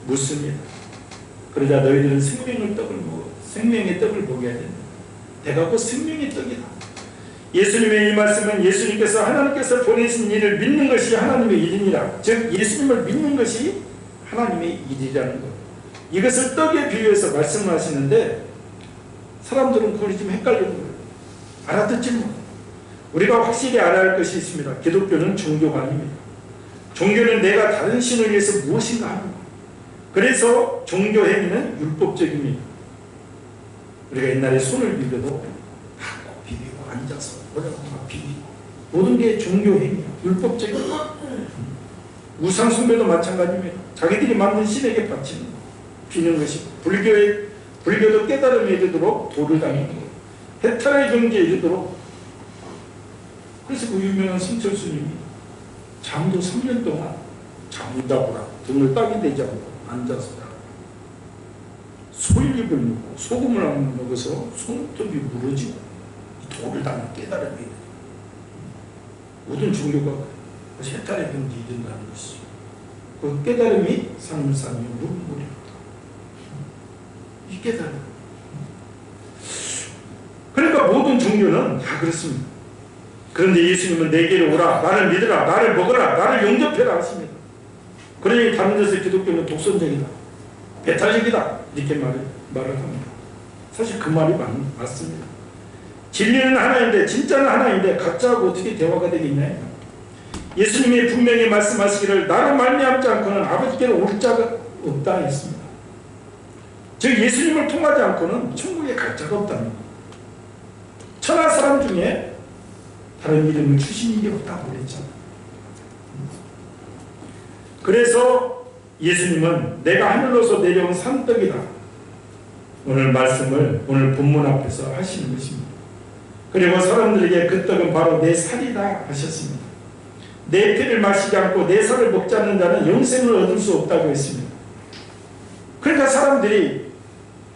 묻습니다. 그러자 너희들은 생명의 떡을 먹여야 된다. 내가 곧 생명의 떡이다. 예수님의 이 말씀은 예수님께서 하나님께서 보내신 일을 믿는 것이 하나님의 일이니라. 즉 예수님을 믿는 것이 하나님의 일이라는 것. 이것을 떡에 비유해서 말씀하시는데 사람들은 그걸 좀 헷갈리는 거예요. 알아듣지 못해요. 우리가 확실히 알아야 할 것이 있습니다. 기독교는 종교가 아닙니다. 종교는 내가 다른 신을 위해서 무엇인가 하는 거예요. 그래서 종교 행위는 율법적입니다. 우리가 옛날에 손을 비벼도 꼭 비비고 앉아서 뭐라고 막 비비고 모든 게 종교 행위야. 율법적이야. 우상 숭배도 마찬가지입니다. 자기들이 만든 신에게 바치는 거, 비는 것이 불교도 깨달음에 이르도록 도를 다니는 거, 해탈의 경지에 이르도록. 그래서 그 유명한 성철 스님이 잠도 3년 동안 잠자보라 등을 딱이 대지 않고 앉아서 소일입을 먹고 소금을 안 먹어서 손톱이 무너지고 도를 다는 깨달음이 모든 종교가 해탈의 경지에 이른다는 것이죠. 그 깨달음이 산물산이 물물이다. 이 깨달음. 그러니까 모든 종교는 다 그렇습니다. 그런데 예수님은 내게로 오라, 나를 믿으라, 나를 먹으라, 나를 영접해라 하십니다. 그러니 다른 데서 기독교는 독선적이다, 배타적이다 이렇게 말을 합니다. 사실 그 말이 맞습니다. 진리는 하나인데, 진짜는 하나인데 각자하고 어떻게 대화가 되겠냐. 예수님이 분명히 말씀하시기를 나로 말미암지 않고는 아버지께로 올 자가 없다 했습니다. 즉 예수님을 통하지 않고는 천국에 갈 자가 없다는 겁니다. 천하 사람 중에 다른 이름을 주신 일이 없다고 그랬잖아요. 그래서 예수님은 내가 하늘로서 내려온 산떡이다. 오늘 말씀을 오늘 본문 앞에서 하시는 것입니다. 그리고 사람들에게 그 떡은 바로 내 살이다 하셨습니다. 내 피를 마시지 않고 내 살을 먹지 않는 자는 영생을 얻을 수 없다고 했습니다. 그러니까 사람들이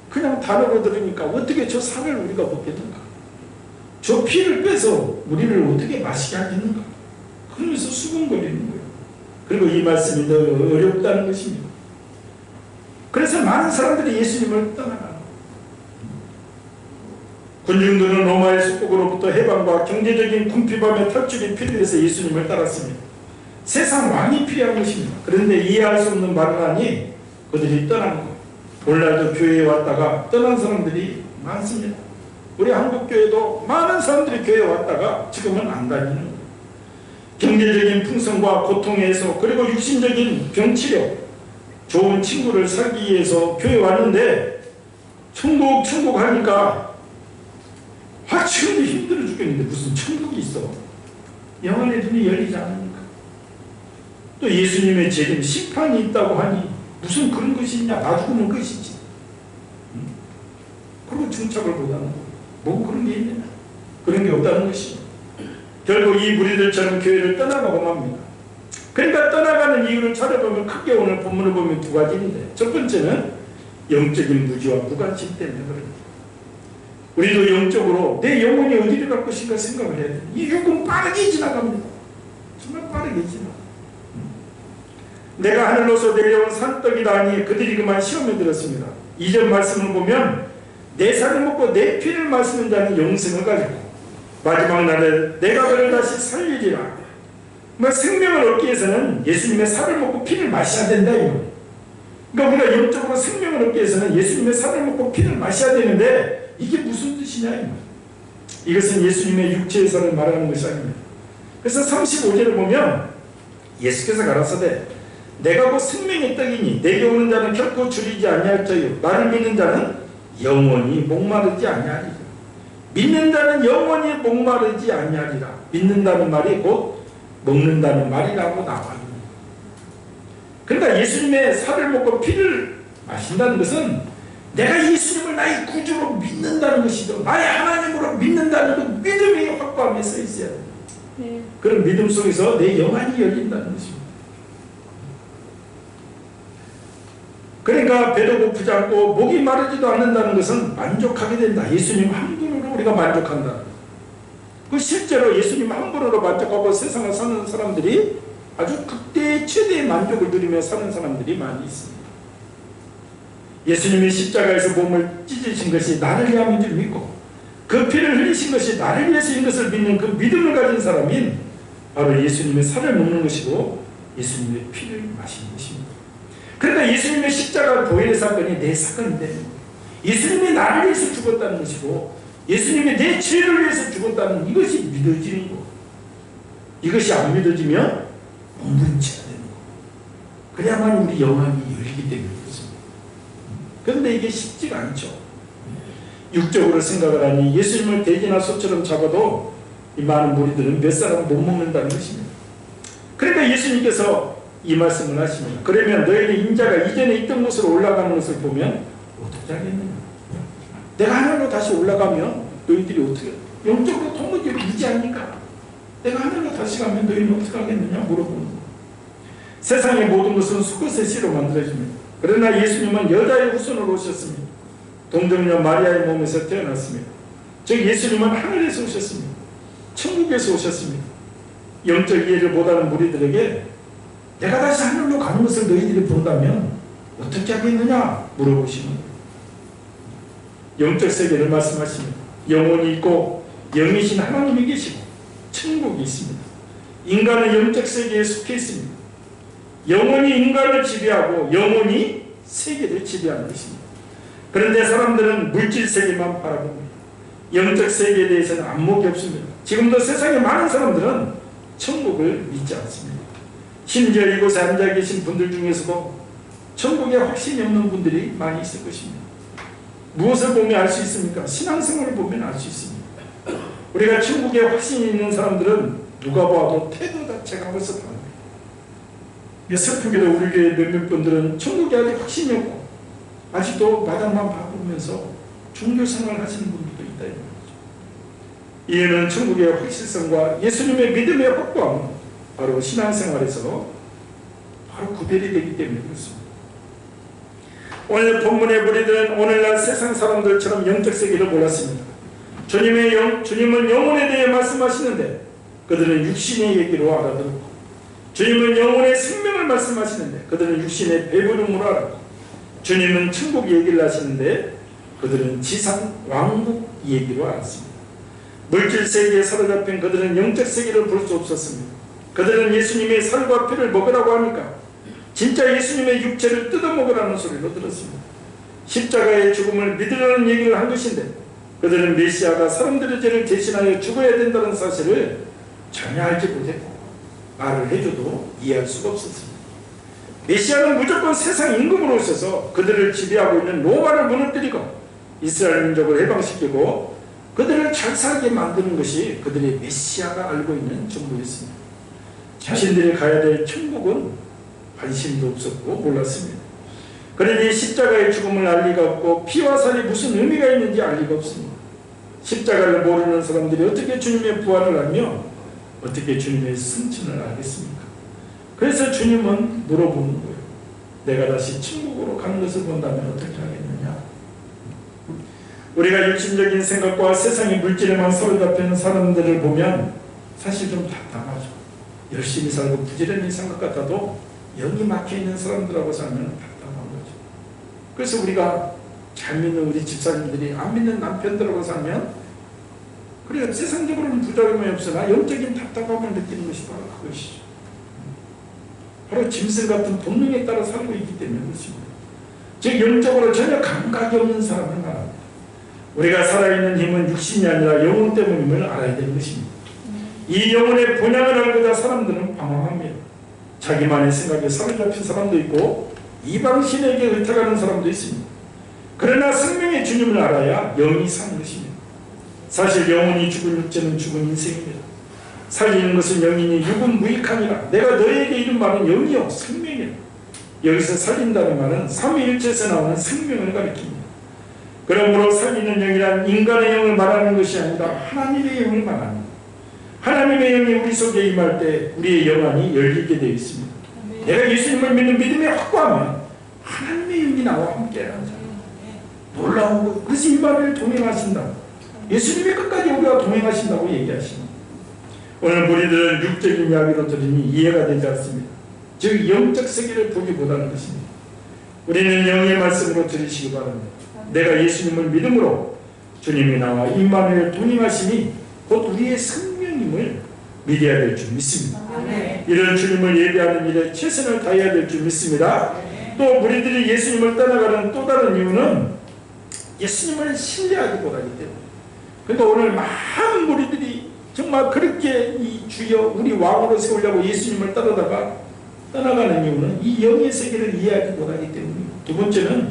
그냥 단어로 들으니까 어떻게 저 살을 우리가 먹겠는가? 저 피를 빼서 우리를 어떻게 마시게 하겠는가? 그러면서 수군거리는 거예요. 그리고 이 말씀이 더 어렵다는 것입니다. 그래서 많은 사람들이 예수님을 떠나가요. 군중들은 로마의 속국으로부터 해방과 경제적인 궁핍함의 탈출이 필요해서 예수님을 따랐습니다. 세상 왕이 필요한 것입니다. 그런데 이해할 수 없는 말을 하니 그들이 떠난 거예요. 오늘날도 교회에 왔다가 떠난 사람들이 많습니다. 우리 한국교회도 많은 사람들이 교회에 왔다가 지금은 안 다니는 거예요. 경제적인 풍성과 고통에서, 그리고 육신적인 병치료, 좋은 친구를 사귀기 위해서 교회 왔는데 천국 하니까 지금도 힘들어 죽겠는데 무슨 천국이 있어. 영혼의 눈이 열리지 않으니까. 또 예수님의 재림 심판이 있다고 하니 무슨 그런 것이 있냐. 나 죽으면 끝이지. 그리고 중첩을 못하는 거. 뭐 그런 게 있냐. 그런 게 없다는 것이. 결국 이 무리들처럼 교회를 떠나가고 맙니다. 그러니까 떠나가는 이유를 찾아보면 크게 오늘 본문을 보면 두 가지인데, 첫 번째는 영적인 무지와 무관심 때문에 그럽니다. 우리도 영적으로 내 영혼이 어디를 갈 것인가 생각을 해야 돼요. 이 육은 빠르게 지나갑니다. 정말 빠르게 지나. 내가 하늘로서 내려온 산떡이다 하니 그들이 그만 시험에 들었습니다. 이전 말씀을 보면 내 살을 먹고 내 피를 마시는 자는 영생을 가지고 마지막 날에 내가 그를 다시 살리리라. 생명을 얻기 위해서는 예수님의 살을 먹고 피를 마셔야 된다. 그러니까 우리가 영적으로 생명을 얻기 위해서는 예수님의 살을 먹고 피를 마셔야 되는데 이게 무슨 뜻이냐. 이것은 예수님의 육체의 살을 말하는 것이 아닙니다. 그래서 35절을 보면 예수께서 가라사대 내가 곧 생명의 떡이니 내게 오는 자는 결코 줄이지 아니할 자요 나를 믿는 자는 영원히 목마르지 아니하리라. 믿는 자는 영원히 목마르지 아니하리라. 믿는다는 말이 곧 먹는다는 말이라고 나와요. 그러니까 예수님의 살을 먹고 피를 마신다는 것은 내가 예수님을 나의 구주로 믿는다는 것이죠. 나의 하나님으로 믿는다는 그 믿음이 확고함에 써 있어야 돼요. 네. 그런 믿음 속에서 내 영안이 열린다는 것입니다. 그러니까 배도 고프지 않고 목이 마르지도 않는다는 것은 만족하게 된다. 예수님 한 분으로 우리가 만족한다. 그 실제로 예수님 한 분으로 만족하고 세상을 사는 사람들이 아주 극대의 최대의 만족을 누리며 사는 사람들이 많이 있습니다. 예수님이 십자가에서 몸을 찢으신 것이 나를 위함인 줄 믿고 그 피를 흘리신 것이 나를 위해서인 것을 믿는 그 믿음을 가진 사람이 바로 예수님의 살을 먹는 것이고 예수님의 피를 마시는 것입니다. 그러니까 예수님의 십자가 보혈의 사건이 내 사건이 되는 거예요. 예수님이 나를 위해서 죽었다는 것이고 예수님이 내 죄를 위해서 죽었다는 이것이 믿어지는 거. 이것이 안 믿어지면 엉뚱치가 되는 거. 그래야만 우리 영혼이 열리기 때문에 그렇습니다. 그런데 이게 쉽지가 않죠. 육적으로 생각을 하니 예수님을 돼지나 소처럼 잡아도 이 많은 무리들은 몇 사람 못 먹는다는 것입니다. 그러니까 예수님께서 이 말씀을 하십니다. 그러면 너희는 인자가 이전에 있던 곳으로 올라가는 것을 보면 어떻게 하겠느냐. 내가 하늘로 다시 올라가면 너희들이 어떻게 영적으로 도무지 무지하니까 내가 하늘로 다시 가면 너희는 어떻게 하겠느냐 물어보는 거예요. 세상의 모든 것은 수컷의 씨로 만들어집니다. 그러나 예수님은 여자의 후손으로 오셨습니다. 동정녀 마리아의 몸에서 태어났습니다. 즉 예수님은 하늘에서 오셨습니다. 천국에서 오셨습니다. 영적 이해를 못하는 무리들에게 내가 다시 하늘로 가는 것을 너희들이 본다면 어떻게 하겠느냐 물어보시는 거예요. 영적 세계를 말씀하십니다. 영혼이 있고 영이신 하나님이 계시고 천국이 있습니다. 인간은 영적 세계에 속해 있습니다. 영혼이 인간을 지배하고 영혼이 세계를 지배하는 것입니다. 그런데 사람들은 물질 세계만 바라봅니다. 영적 세계에 대해서는 안목이 없습니다. 지금도 세상에 많은 사람들은 천국을 믿지 않습니다. 심지어 이곳에 앉아 계신 분들 중에서도 천국에 확신이 없는 분들이 많이 있을 것입니다. 무엇을 보면 알 수 있습니까? 신앙생활을 보면 알 수 있습니다. 우리가 천국에 확신이 있는 사람들은 누가 봐도 태도 자체가 벌써 다릅니다. 슬프게도 우리 교회 몇몇 분들은 천국에 아직 확신이 없고 아직도 마당만 바꾸면서 종교생활을 하시는 분들도 있다. 이에는 천국의 확실성과 예수님의 믿음의 확고함은 바로 신앙생활에서 바로 구별이 되기 때문에 그렇습니다. 오늘 본문의 무리들은 오늘날 세상 사람들처럼 영적 세계를 몰랐습니다. 주님은 영혼에 대해 말씀하시는데 그들은 육신의 얘기로 알아들었고 주님은 영혼의 생명을 말씀하시는데 그들은 육신의 배부름으로 알았고 주님은 천국 얘기를 하시는데 그들은 지상 왕국 얘기로 알았습니다. 물질 세계에 사로잡힌 그들은 영적 세계를 볼 수 없었습니다. 그들은 예수님의 살과 피를 먹으라고 하니까 진짜 예수님의 육체를 뜯어먹으라는 소리로 들었습니다. 십자가의 죽음을 믿으라는 얘기를 한 것인데 그들은 메시아가 사람들의 죄를 대신하여 죽어야 된다는 사실을 전혀 알지 못했고 말을 해줘도 이해할 수가 없었습니다. 메시아는 무조건 세상 임금으로 오셔서 그들을 지배하고 있는 로마를 무너뜨리고 이스라엘 민족을 해방시키고 그들을 잘 살게 만드는 것이 그들의 메시아가 알고 있는 전부였습니다. 자신들이 가야 될 천국은 관심도 없었고 몰랐습니다. 그러니 십자가의 죽음을 알 리가 없고 피와 살이 무슨 의미가 있는지 알 리가 없습니다. 십자가를 모르는 사람들이 어떻게 주님의 부활을 알며 어떻게 주님의 승천을 알겠습니까? 그래서 주님은 물어보는 거예요. 내가 다시 천국으로 가는 것을 본다면 어떻게 하겠느냐? 우리가 육신적인 생각과 세상의 물질에만 사로잡히는 사람들을 보면 사실 좀 답답하죠. 열심히 살고 부지런히 산 것 같아도 영이 막혀있는 사람들하고 살면 답답한 거죠. 그래서 우리가 잘 믿는 우리 집사님들이 안 믿는 남편들하고 살면 그래요. 세상적으로는 부자금이 없으나 영적인 답답함을 느끼는 것이 바로 그것이죠. 바로 짐승 같은 본능에 따라 살고 있기 때문에 그렇습니다. 즉 영적으로 전혀 감각이 없는 사람을 말합니다. 우리가 살아있는 힘은 육신이 아니라 영혼 때문임을 알아야 되는 것입니다. 이 영혼의 본향을 알고자 사람들은 방황합니다. 자기만의 생각에 사로잡힌 사람도 있고 이방신에게 의탁하는 사람도 있습니다. 그러나 생명의 주님을 알아야 영이 사는 것입니다. 사실 영혼이 죽은 육체는 죽은 인생입니다. 살리는 것은 영이니 육은 무익하니라. 내가 너에게 이른 말은 영이요 생명이라. 여기서 살린다는 말은 삼위일체에서 나오는 생명을 가리킵니다. 그러므로 살리는 영이란 인간의 영을 말하는 것이 아니라 하나님의 영을 말합니다. 하나님의 영이 우리 속에 임할 때 우리의 영안이 열리게 되어 있습니다. 내가 예수님을 믿는 믿음이 확고하면 하나님의 영이 나와 함께하자. 놀라운 것. 그래서 임마누엘 동행하신다. 예수님이 끝까지 우리와 동행하신다고 얘기하십니다. 오늘 우리들은 육적인 이야기로 들으니 이해가 되지 않습니다. 즉 영적 세계를 보기 못하는 것입니다. 우리는 영의 말씀으로 들으시기 바랍니다. 내가 예수님을 믿음으로 주님이 나와 임마누엘 동행하시니 곧 우리의 생명임을 믿어야 될 줄 믿습니다. 이런 주님을 예배하는 일에 최선을 다해야 될 줄 믿습니다. 또 우리들이 예수님을 떠나가는 또 다른 이유는 예수님을 신뢰하기 못하기 때문에. 그러니까 오늘 많은 무리들이 정말 그렇게 이 주여 우리 왕으로 세우려고 예수님을 따르다가 떠나가는 이유는 이 영의 세계를 이해하지 못하기 때문입니다. 두 번째는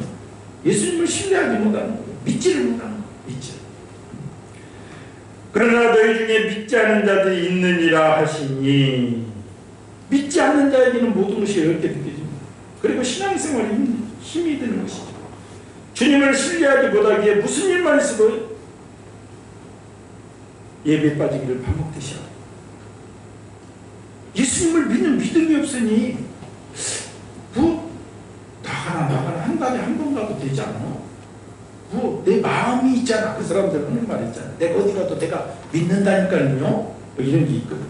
예수님을 신뢰하지 못하는 거예요. 믿지를 못하는 거예요. 믿지. 그러나 너희 중에 믿지 않는 자들이 있느니라 하시니 믿지 않는 자에게는 모든 것이 어렵게 느껴집니다. 그리고 신앙생활에 힘이 드는 것이죠. 주님을 신뢰하지 못하기에 무슨 일만 있어도 예배에 빠지기를 반복되셔. 예수님을 믿는 믿음이 없으니 나가나 한 달에 한 번 가도 되지 않아? 내 마음이 있잖아. 그 사람들은 하는 말 있잖아. 내가 어디 가도 내가 믿는다니까요. 뭐 이런 게 있거든.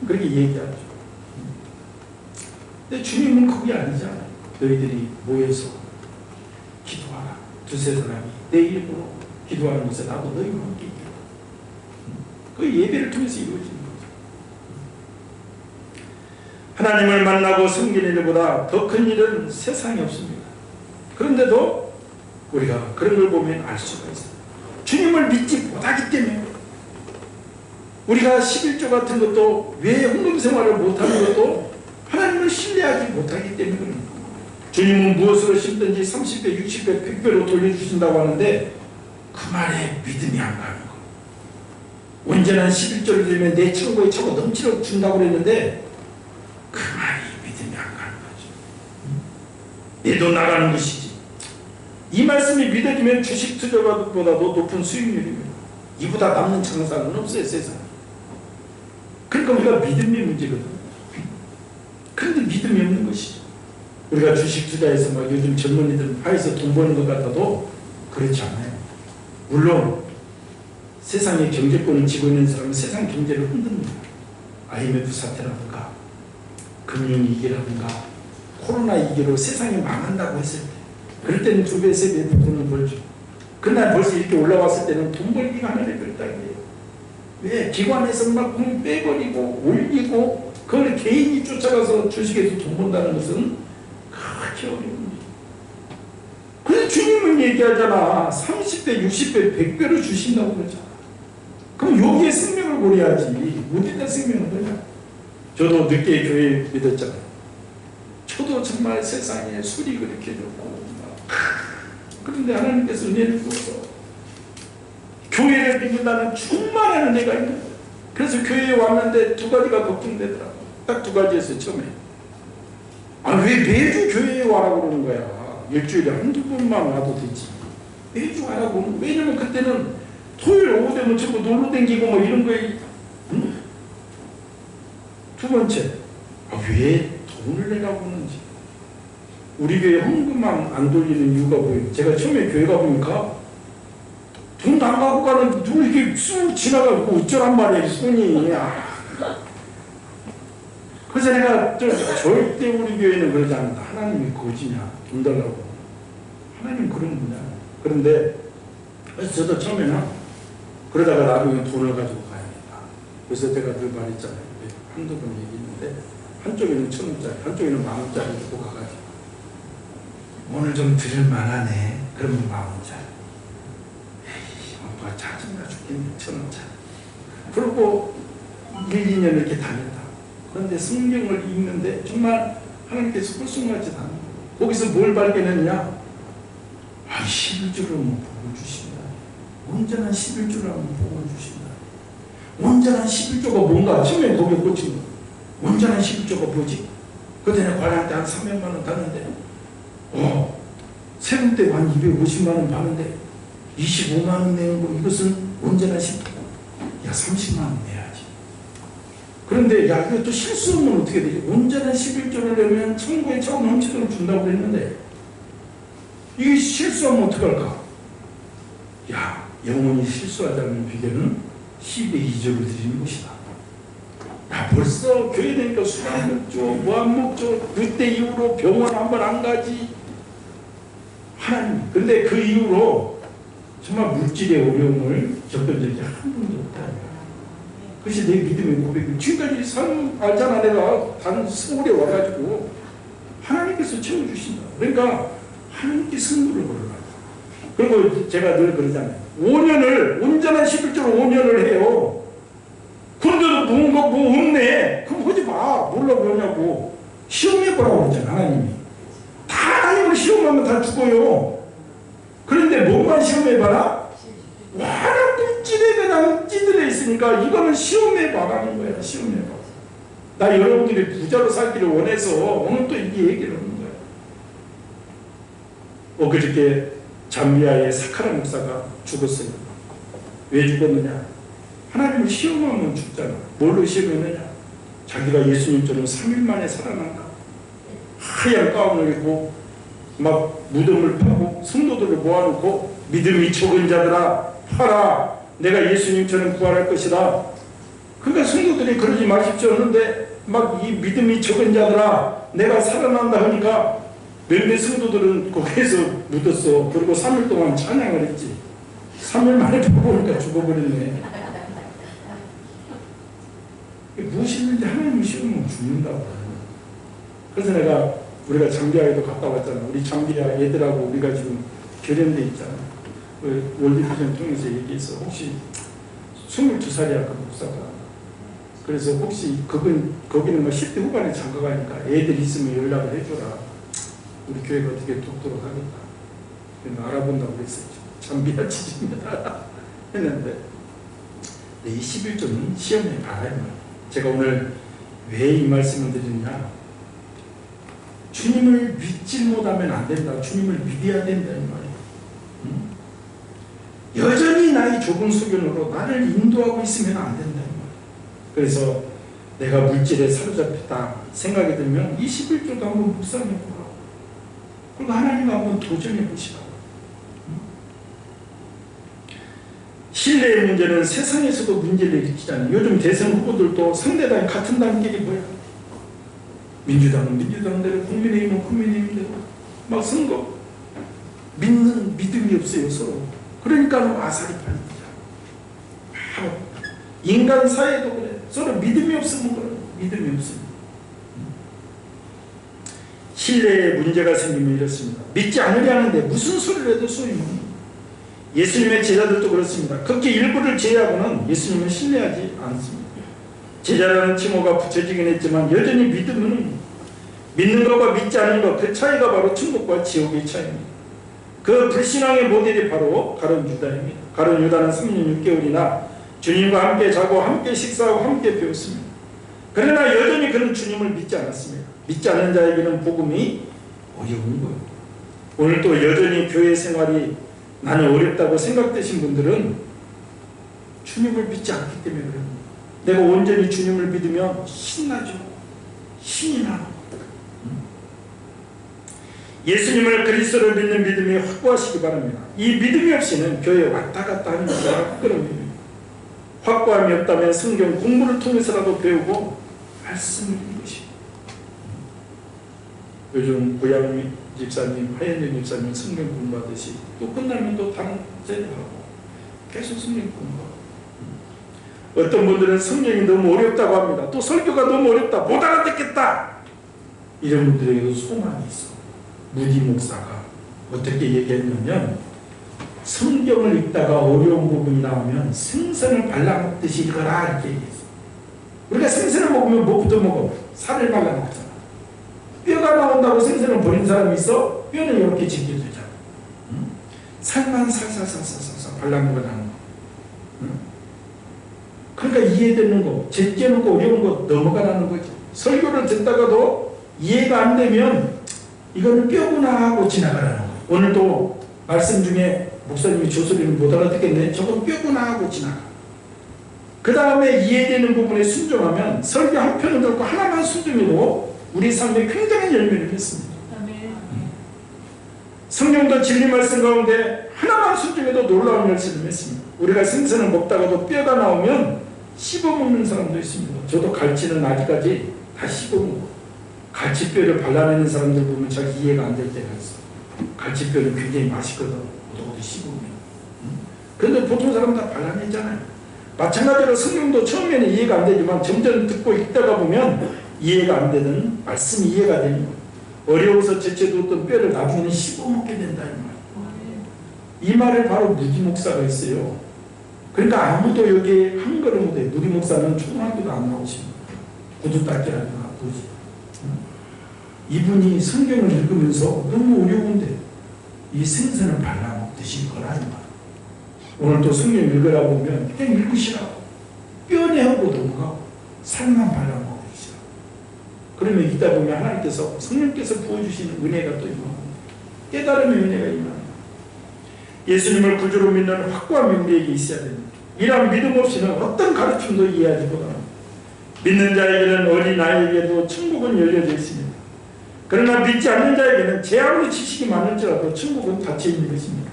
그렇게 얘기하죠. 근데 주님은 그게 아니잖아요. 너희들이 모여서 기도하라. 두세 사람이 내 이름으로 기도하는 것에 나도 너희와 함께 있다. 그 예배를 통해서 이루어지는 거죠. 하나님을 만나고 섬기는 일보다 더 큰 일은 세상에 없습니다. 그런데도 우리가 그런 걸 보면 알 수가 있어요. 주님을 믿지 못하기 때문에 우리가 11조 같은 것도 왜 헌금 생활을 못하는 것도 하나님을 신뢰하지 못하기 때문에 주님은 무엇으로 심든지 30배, 60배, 100배로 돌려주신다고 하는데 그 말에 믿음이 안 가는 거예요. 언제나 11조를 드리면 내 창고에 차고 넘치러 준다고 그랬는데 그 말이 믿음이 안 가는 거죠. 내 돈 나가는 것이지. 이 말씀이 믿어지면 주식 투자보다도 높은 수익률입니다. 이보다 남는 장사는 없어요, 세상에. 그러니까 우리가 믿음의 문제거든. 그런데 믿음이 없는 것이죠. 우리가 주식 투자해서 막 요즘 젊은이들 파에서 돈 버는 것 같아도 그렇지 않아요. 물론 세상의 경제권을 쥐고 있는 사람은 세상 경제를 흔듭니다. IMF 사태라든가 금융위기라든가 코로나 위기로 세상이 망한다고 했을 때 그럴 때는 2배, 3배 돈을 벌죠. 그날 벌써 이렇게 올라왔을 때는 돈 벌기가 하늘의 별따기예요. 왜? 기관에서 막 돈 빼버리고 올리고 그걸 개인이 쫓아가서 주식에서 돈 번다는 것은 그렇게 어려운 일이에요. 그래서 주님은 얘기하잖아. 30배, 60배, 100배로 주신다고 그러잖아. 그럼 여기에 생명을 고려하지. 어디다 생명을 고려? 저도 늦게 교회 믿었잖아요. 초등학교 교회도 정말 세상에 술이 그렇게 좋고 그런데 하나님께서 은혜를 주어서 교회를 믿는다는 충만한 은혜가 있는 거예요. 그래서 교회에 왔는데 두 가지가 걱정되더라고. 딱 두 가지에서 처음에 왜 매주 교회에 와라고 그러는 거야. 일주일에 한두 번만 와도 되지. 매주 와라고. 왜냐면 그때는 토요일 오후 되면 전부 놀러 댕기고 뭐 이런 거에. 응? 두 번째, 왜 돈을 내라고 하는지. 우리 교회 헌금만 안 돌리는 이유가 뭐예요? 제가 처음에 교회 가보니까 돈 안 갖고 가는 누구 이렇게 쑥 지나가고 어쩌란 말이에요, 손이. 그래서 내가 절대 우리 교회는 그러지 않는다. 하나님이 거지냐? 돈 달라고. 하나님 그런 분이야. 그런데 그래서 저도 처음에는 그러다가 나중에 돈을 가지고 가야겠다. 그래서 제가 늘 말했잖아요. 한두 번 얘기했는데 한쪽에는 1,000원짜리, 한쪽에는 10,000원짜리 주고 가가지고 오늘 좀 들을 만하네. 그러면 10,000원짜리. 엄마가 짜증나 죽겠네. 1,000원짜리. 그리고 1, 2년 이렇게 다녔다. 그런데 성경을 읽는데 정말 하나님께서 홀쑥하지 않는 거예요. 거기서 뭘 발견했냐? 11조를 한번 보고 주신다. 온전한 11조를 한번 보고 주신다. 온전한 11조가 뭔가 처음에 거기에 꽂힌 거예요. 온전한 11조가 뭐지? 그때 관할 때 한 300만 원 받는데 세금 때 한 250만 원 받는데 25만 원 내는 거 이것은 온전한 11조. 야 30만 원 내야지. 그런데 야 이거 또 실수하면 어떻게 되지? 온전한 11조를 내면 천국에 차고 넘치도록 준다고 그랬는데 이게 실수하면 어떡할까? 야 영혼이 실수하지 않는 비결은 10의 2조를 드리는 것이다. 야 벌써 교회 되니까 술 안 먹죠, 뭐 안 먹죠. 그때 이후로 병원 한 번 안 가지. 하나님. 근데 그 이후로 정말 물질의 어려움을 겪은 적이 한 번도 없다. 그것이 내 믿음의 고백이. 지금까지 산 알잖아. 내가 다른 서울에 와가지고 하나님께서 채워주신다. 그러니까 하나님께 승부를 걸어라. 그리고 제가 늘 그러잖아요. 5년을 온전한 11조로 5년을 해요. 그런데도 뭔가 뭐 없네. 그럼 하지 마. 뭐라고 하냐고. 시험해보라고 그러잖아. 하나님이. 다 하나님을 시험하면 다 죽어요. 그런데 뭐만 시험해봐라? 와라 물질에 그냥 찌들어 있으니까 이거는 시험해봐라는 거야. 시험해봐. 나 여러분들이 부자로 살기를 원해서 오늘 또 이게 얘기를 하는 거야. 그저께 잠비아의 사카라 목사가 죽었어요. 왜 죽었느냐? 하나님을 시험하면 죽잖아. 뭘로 시험했느냐? 자기가 예수님처럼 3일 만에 살아난다. 하얀 가운을 입고 막 무덤을 파고 성도들을 모아놓고 믿음이 적은 자들아 파라. 내가 예수님처럼 부활할 것이다. 그러니까 성도들이 그러지 마십시오 하는데 막 이 믿음이 적은 자들아 내가 살아난다 하니까 몇몇 성도들은 거기에서 묻었어. 그리고 3일 동안 찬양을 했지. 3일 만에 보니까 죽어버렸네. 무엇이 있는지 하나님이 시험은 죽는다고. 그래서 우리가 잠비아에도 갔다 왔잖아. 우리 잠비아 애들하고 우리가 지금 결연돼 있잖아. 월드비전 통해서 얘기해서 혹시 22살이야 그 목사가. 그래서 혹시 거기는 뭐 10대 후반에 장가가니까 애들 있으면 연락을 해줘라. 우리 교회가 어떻게 돕도록 하겠다. 그래서 알아본다고 그랬어요. 잠비아 지집니다. 했는데 이 11조는 시험에 봐야 제가 오늘 왜 이 말씀을 드리느냐. 주님을 믿지 못하면 안 된다. 주님을 믿어야 된다 이 말이에요. 여전히 나의 좁은 소견으로 나를 인도하고 있으면 안 된다 이 말이에요. 그래서 내가 물질에 사로잡혔다 생각이 들면 21조도 한번 묵상해보라. 그리고 하나님 한번 도전해보시라. 신뢰의 문제는 세상에서도 문제를 일으키잖아요. 요즘 대선 후보들도 상대당이 같은 당끼리 뭐야? 민주당은 민주당대로, 국민의힘은 국민의힘대로 막 선거 믿는 믿음이 없어요 서로. 그러니까 아사리 파는 거야. 인간 사회도 그래. 서로 믿음이 없으면 그래. 믿음이 없으면. 신뢰에 문제가 생기면 이렇습니다. 믿지 않으려는데 무슨 소리를 해도 소용없는. 예수님의 제자들도 그렇습니다. 그렇게 일부를 제외하고는 예수님은 신뢰하지 않습니다. 제자라는 칭호가 붙여지긴 했지만 여전히 믿음은 믿는 것과 믿지 않는 것, 그 차이가 바로 천국과 지옥의 차이입니다. 그 불신앙의 모델이 바로 가룟 유다입니다. 가룟 유다는 3년 6개월이나 주님과 함께 자고 함께 식사하고 함께 배웠습니다. 그러나 여전히 그는 주님을 믿지 않았습니다. 믿지 않는 자에게는 복음이 어려운 거예요. 오늘 또 여전히 교회 생활이 나는 어렵다고 생각되신 분들은 주님을 믿지 않기 때문에 그럽니다. 내가 온전히 주님을 믿으면 신나죠. 신이 나는 거예요. 예수님을 그리스도를 믿는 믿음이 확고하시기 바랍니다. 이 믿음이 없이는 교회에 왔다 갔다 하는 것과 부끄러움입니다. 확고함이 없다면 성경 공부를 통해서라도 배우고 말씀을 읽는 것입니다. 요즘 고양 집사님, 하현정 집사님 성경 공부하듯이 또 끝나면 또 다른 세대하고 계속 성경 공부하고, 어떤 분들은 성경이 너무 어렵다고 합니다. 또 설교가 너무 어렵다, 못 알아듣겠다, 이런 분들에게도 소망이 있어. 무디 목사가 어떻게 얘기했냐면, 성경을 읽다가 어려운 부분이 나오면 생선을 발라먹듯이 읽어라, 이렇게 얘기했어. 우리가 생선을 먹으면 뭐부터 먹어? 살을 발라먹잖아. 뼈가 나온다고 생선을 버린 사람이 있어? 뼈는 이렇게 지켜주잖아. 응? 살만 살살살살살살 발라먹으라는 거. 응? 그러니까 이해되는 거, 제껴는 거, 어려운 거 넘어가라는 거죠. 설교를 듣다가도 이해가 안 되면 이거는 뼈구나 하고 지나가라는 거예요. 오늘도 말씀 중에 목사님이 저 소리는 못 알아듣겠네, 저건 뼈구나 하고 지나가. 그 다음에 이해되는 부분에 순종하면 설교 한 편을 듣고 하나만 순종해도 우리 삶에 굉장한 열매를 맺습니다. 성경도 진리 말씀 가운데 하나만 순종해도 놀라운 열매를 맺습니다. 우리가 생선을 먹다가도 뼈가 나오면 씹어먹는 사람도 있습니다. 저도 갈치는 아직까지 다 씹어먹고, 갈치뼈를 발라내는 사람들 보면 잘 이해가 안 될 때가 있어. 갈치뼈는 굉장히 맛있거든, 어디 씹으면. 그런데 보통 사람 다 발라내잖아요. 마찬가지로 성경도 처음에는 이해가 안 되지만 점점 듣고 읽다가 보면 이해가 안 되는 말씀이 이해가 되는 거예요. 어려워서 제쳐두었던 뼈를 나중에는 씹어먹게 된다, 이 말. 이 말을 바로 무디 목사가 했어요. 그러니까 아무도 여기에 한 걸음 못해. 무디 목사는 초등학교도 안 나오십니다. 구두닦기라도 놔두지. 이분이 성경을 읽으면서 너무 어려운데 이 생선을 발라먹듯이 읽어라, 이 말. 오늘 또 성경 읽으라 보면 그냥 읽으시라고. 뼈내하고 넘어가고 살만 발라먹으시라고. 그러면 읽다 보면 하나님께서, 성령께서 부어주시는 은혜가 또 임합니다. 깨달음의 은혜가 임합니다. 예수님을 구주로 믿는 확고함이 우리에게 있어야 됩니다. 이런 믿음 없이는 어떤 가르침도 이해하지 못합니다. 믿는 자에게는 어린아이에게도 천국은 열려져 있습니다. 그러나 믿지 않는 자에게는 제 아무리 지식이 많을지라도 천국은 닫혀 있는 것입니다.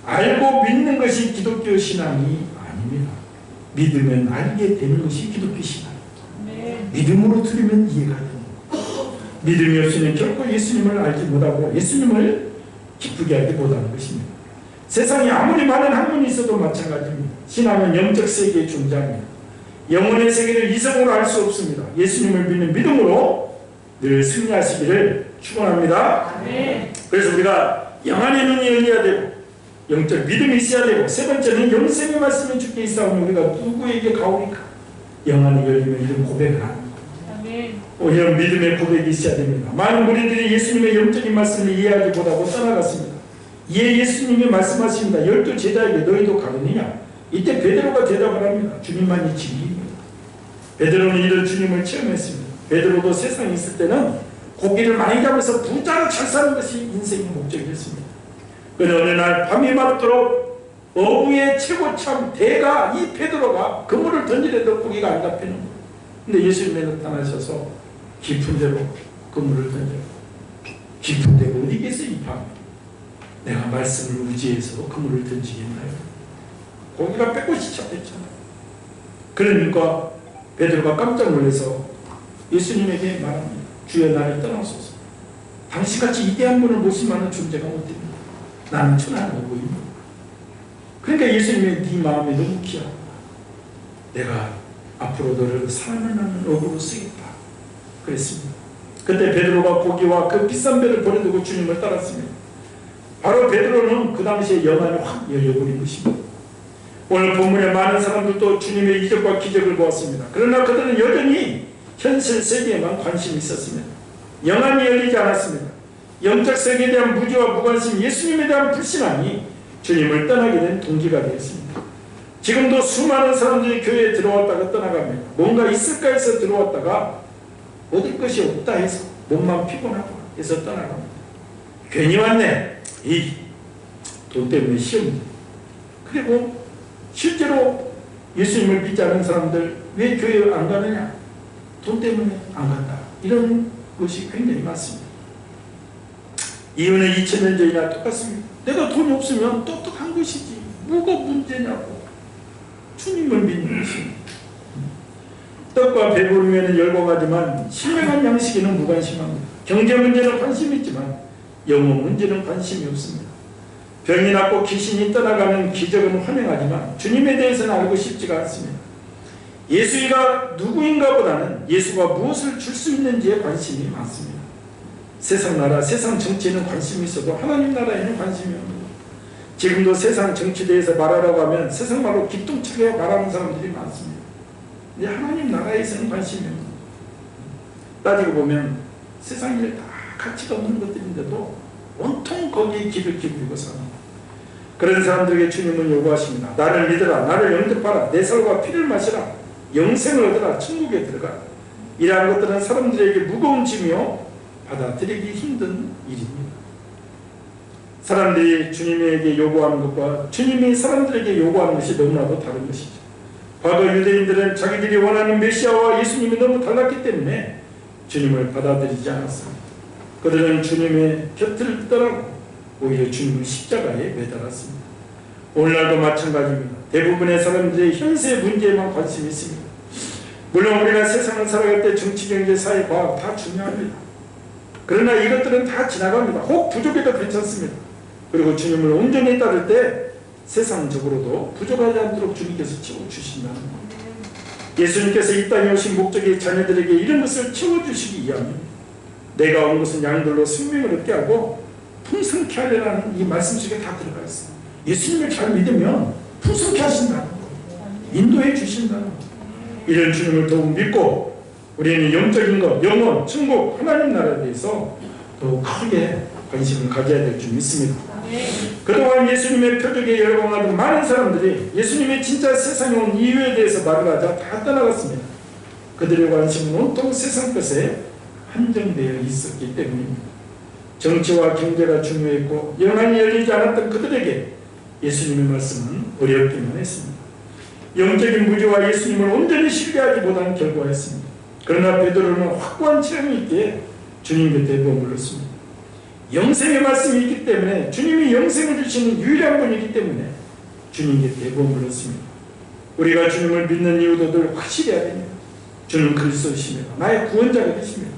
알고 믿는 것이 기독교 신앙이 아닙니다. 믿으면 알게 되는 것이 기독교 신앙입니다. 믿음으로 들으면 이해가 됩니다. 믿음이 없이는 결코 예수님을 알지 못하고 예수님을 기쁘게 하지 못하는 것입니다. 세상에 아무리 많은 학문이 있어도 마찬가지입니다. 신앙은 영적 세계의 존재입니다. 영혼의 세계를 이성으로 알 수 없습니다. 예수님을 믿는 믿음으로 늘 승리하시기를 축원합니다. 그래서 우리가 영안의 눈이 열려야 되고 영적 믿음이 있어야 되고, 세 번째는 영생의 말씀이 주께 있사오니 우리가 누구에게 가오리까? 영안이 열리면 이런 고백을 하는 거예요. 이런 믿음의 고백이 있어야 됩니다. 많은 무리들이 예수님의 영적인 말씀을 이해하지 못하고 떠나갔습니다. 이에 예수님이 말씀하십니다. 12 제자에게 너희도 가느냐? 이때 베드로가 대답을 합니다. 주님만이 진리입니다. 베드로는 이런 주님을 체험했습니다. 베드로도 세상에 있을 때는 고기를 많이 잡아서 부자로 잘 사는 것이 인생의 목적이었습니다. 그런데 어느 날 밤이 맞도록 어부의 최고참 대가 이 베드로가 그물을 던지려도 고기가 안 잡히는 거예요. 근데 예수님이 나타나셔서 깊은 데로 그물을 던져요. 깊은 데가 어디겠어요, 이 밤에. 내가 말씀을 의지해서 그물을 던지겠나요? 고기가 빼고시 잡혔잖아요. 그러니까 베드로가 깜짝 놀라서 예수님에게 말합니다. 주여, 나를 떠나소서. 당신같이 위대한 분을 모실 만한 존재가 어디입니까? 나는 천하는 어부입니다. 그러니까 예수님의 네 마음이 너무 귀하다. 내가 앞으로 너를 사람을 낳는 어부로 쓰겠다. 그랬습니다. 그때 베드로가 고기와 그 비싼 배를 버려두고 주님을 따랐습니다. 바로 베드로는 그 당시에 영안이 확 열려버린 것입니다. 오늘 본문에 많은 사람들도 주님의 이적과 기적을 보았습니다. 그러나 그들은 여전히 현실 세계에만 관심이 있었습니다. 영안이 열리지 않았습니다. 영적 세계에 대한 무지와 무관심, 예수님에 대한 불신함이 주님을 떠나게 된 동기가 되었습니다. 지금도 수많은 사람들이 교회에 들어왔다가 떠나갑니다. 뭔가 있을까 해서 들어왔다가 얻을 것이 없다 해서 몸만 피곤하고 해서 떠나갑니다. 괜히 왔네. 이 돈 때문에 시험. 그리고 실제로 예수님을 믿지 않은 사람들 왜 교회에 안 가느냐? 돈 때문에 안 간다. 이런 것이 굉장히 많습니다. 이유는 2000년 전이나 똑같습니다. 내가 돈이 없으면 똑똑한 것이지 뭐가 문제냐고. 주님을 믿는 것입니다. 떡과 배부르면 열광하지만 신령한 양식에는 무관심합니다. 경제 문제는 관심이 있지만 영혼 문제는 관심이 없습니다. 병이 낫고 귀신이 떠나가는 기적은 환영하지만 주님에 대해서는 알고 싶지가 않습니다. 예수가 누구인가 보다는 예수가 무엇을 줄 수 있는지에 관심이 많습니다. 세상 나라, 세상 정치에는 관심이 있어도 하나님 나라에는 관심이 없습니다. 지금도 세상 정치에 대해서 말하라고 하면 세상 말로 기똥차게 말하는 사람들이 많습니다. 근데 하나님 나라에서는 관심이 없습니다. 따지고 보면 세상 일 다 가치가 없는 것들인데도 온통 거기에 귀를 기울이고 삽니다. 그런 사람들에게 주님은 요구하십니다. 나를 믿어라, 나를 영접하라, 내 살과 피를 마시라, 영생을 얻어라, 천국에 들어가라. 이러한 것들은 사람들에게 무거운 짐이요 받아들이기 힘든 일입니다. 사람들이 주님에게 요구하는 것과 주님이 사람들에게 요구하는 것이 너무나도 다른 것이죠. 과거 유대인들은 자기들이 원하는 메시아와 예수님이 너무 달랐기 때문에 주님을 받아들이지 않았습니다. 그들은 주님의 곁을 떠나고 오히려 주님을 십자가에 매달았습니다. 오늘날도 마찬가지입니다. 대부분의 사람들이 현세 문제에만 관심이 있습니다. 물론 우리가 세상을 살아갈 때 정치, 경제, 사회, 과학 다 중요합니다. 그러나 이것들은 다 지나갑니다. 혹 부족해도 괜찮습니다. 그리고 주님을 온전히 따를 때 세상적으로도 부족하지 않도록 주님께서 채워주신다는 겁니다. 예수님께서 이 땅에 오신 목적이 자녀들에게 이런 것을 채워주시기 위함입니다. 내가 온 것은 양들로 생명을 얻게 하고 풍성케 하려는 이 말씀 속에 다 들어가 있어요. 예수님을 잘 믿으면 풍성케 하신다는 거예요. 인도해 주신다는 거예요. 이런 주님을 더욱 믿고 우리는 영적인 것, 영원, 천국, 하나님 나라에 대해서 더욱 크게 관심을 가져야 될 줄 믿습니다. 그동안 예수님의 표적에 열광하던 많은 사람들이 예수님의 진짜 세상에 온 이유에 대해서 말을 하자 다 떠나갔습니다. 그들의 관심은 온통 세상 것에 한정되어 있었기 때문입니다. 정치와 경제가 중요했고 영안이 열리지 않았던 그들에게 예수님의 말씀은 어렵기만 했습니다. 영적인 무지와 예수님을 온전히 신뢰하기보다는 결과했습니다. 그러나 베드로는 확고한 체험이 있기에 주님 곁에 머물렀습니다. 영생의 말씀이 있기 때문에 주님이 영생을 주시는 유일한 분이기 때문에 주님 곁에 머물렀습니다. 우리가 주님을 믿는 이유도 늘 확실해야 됩니다. 주는 그리스도이십니다. 나의 구원자가 되십니다.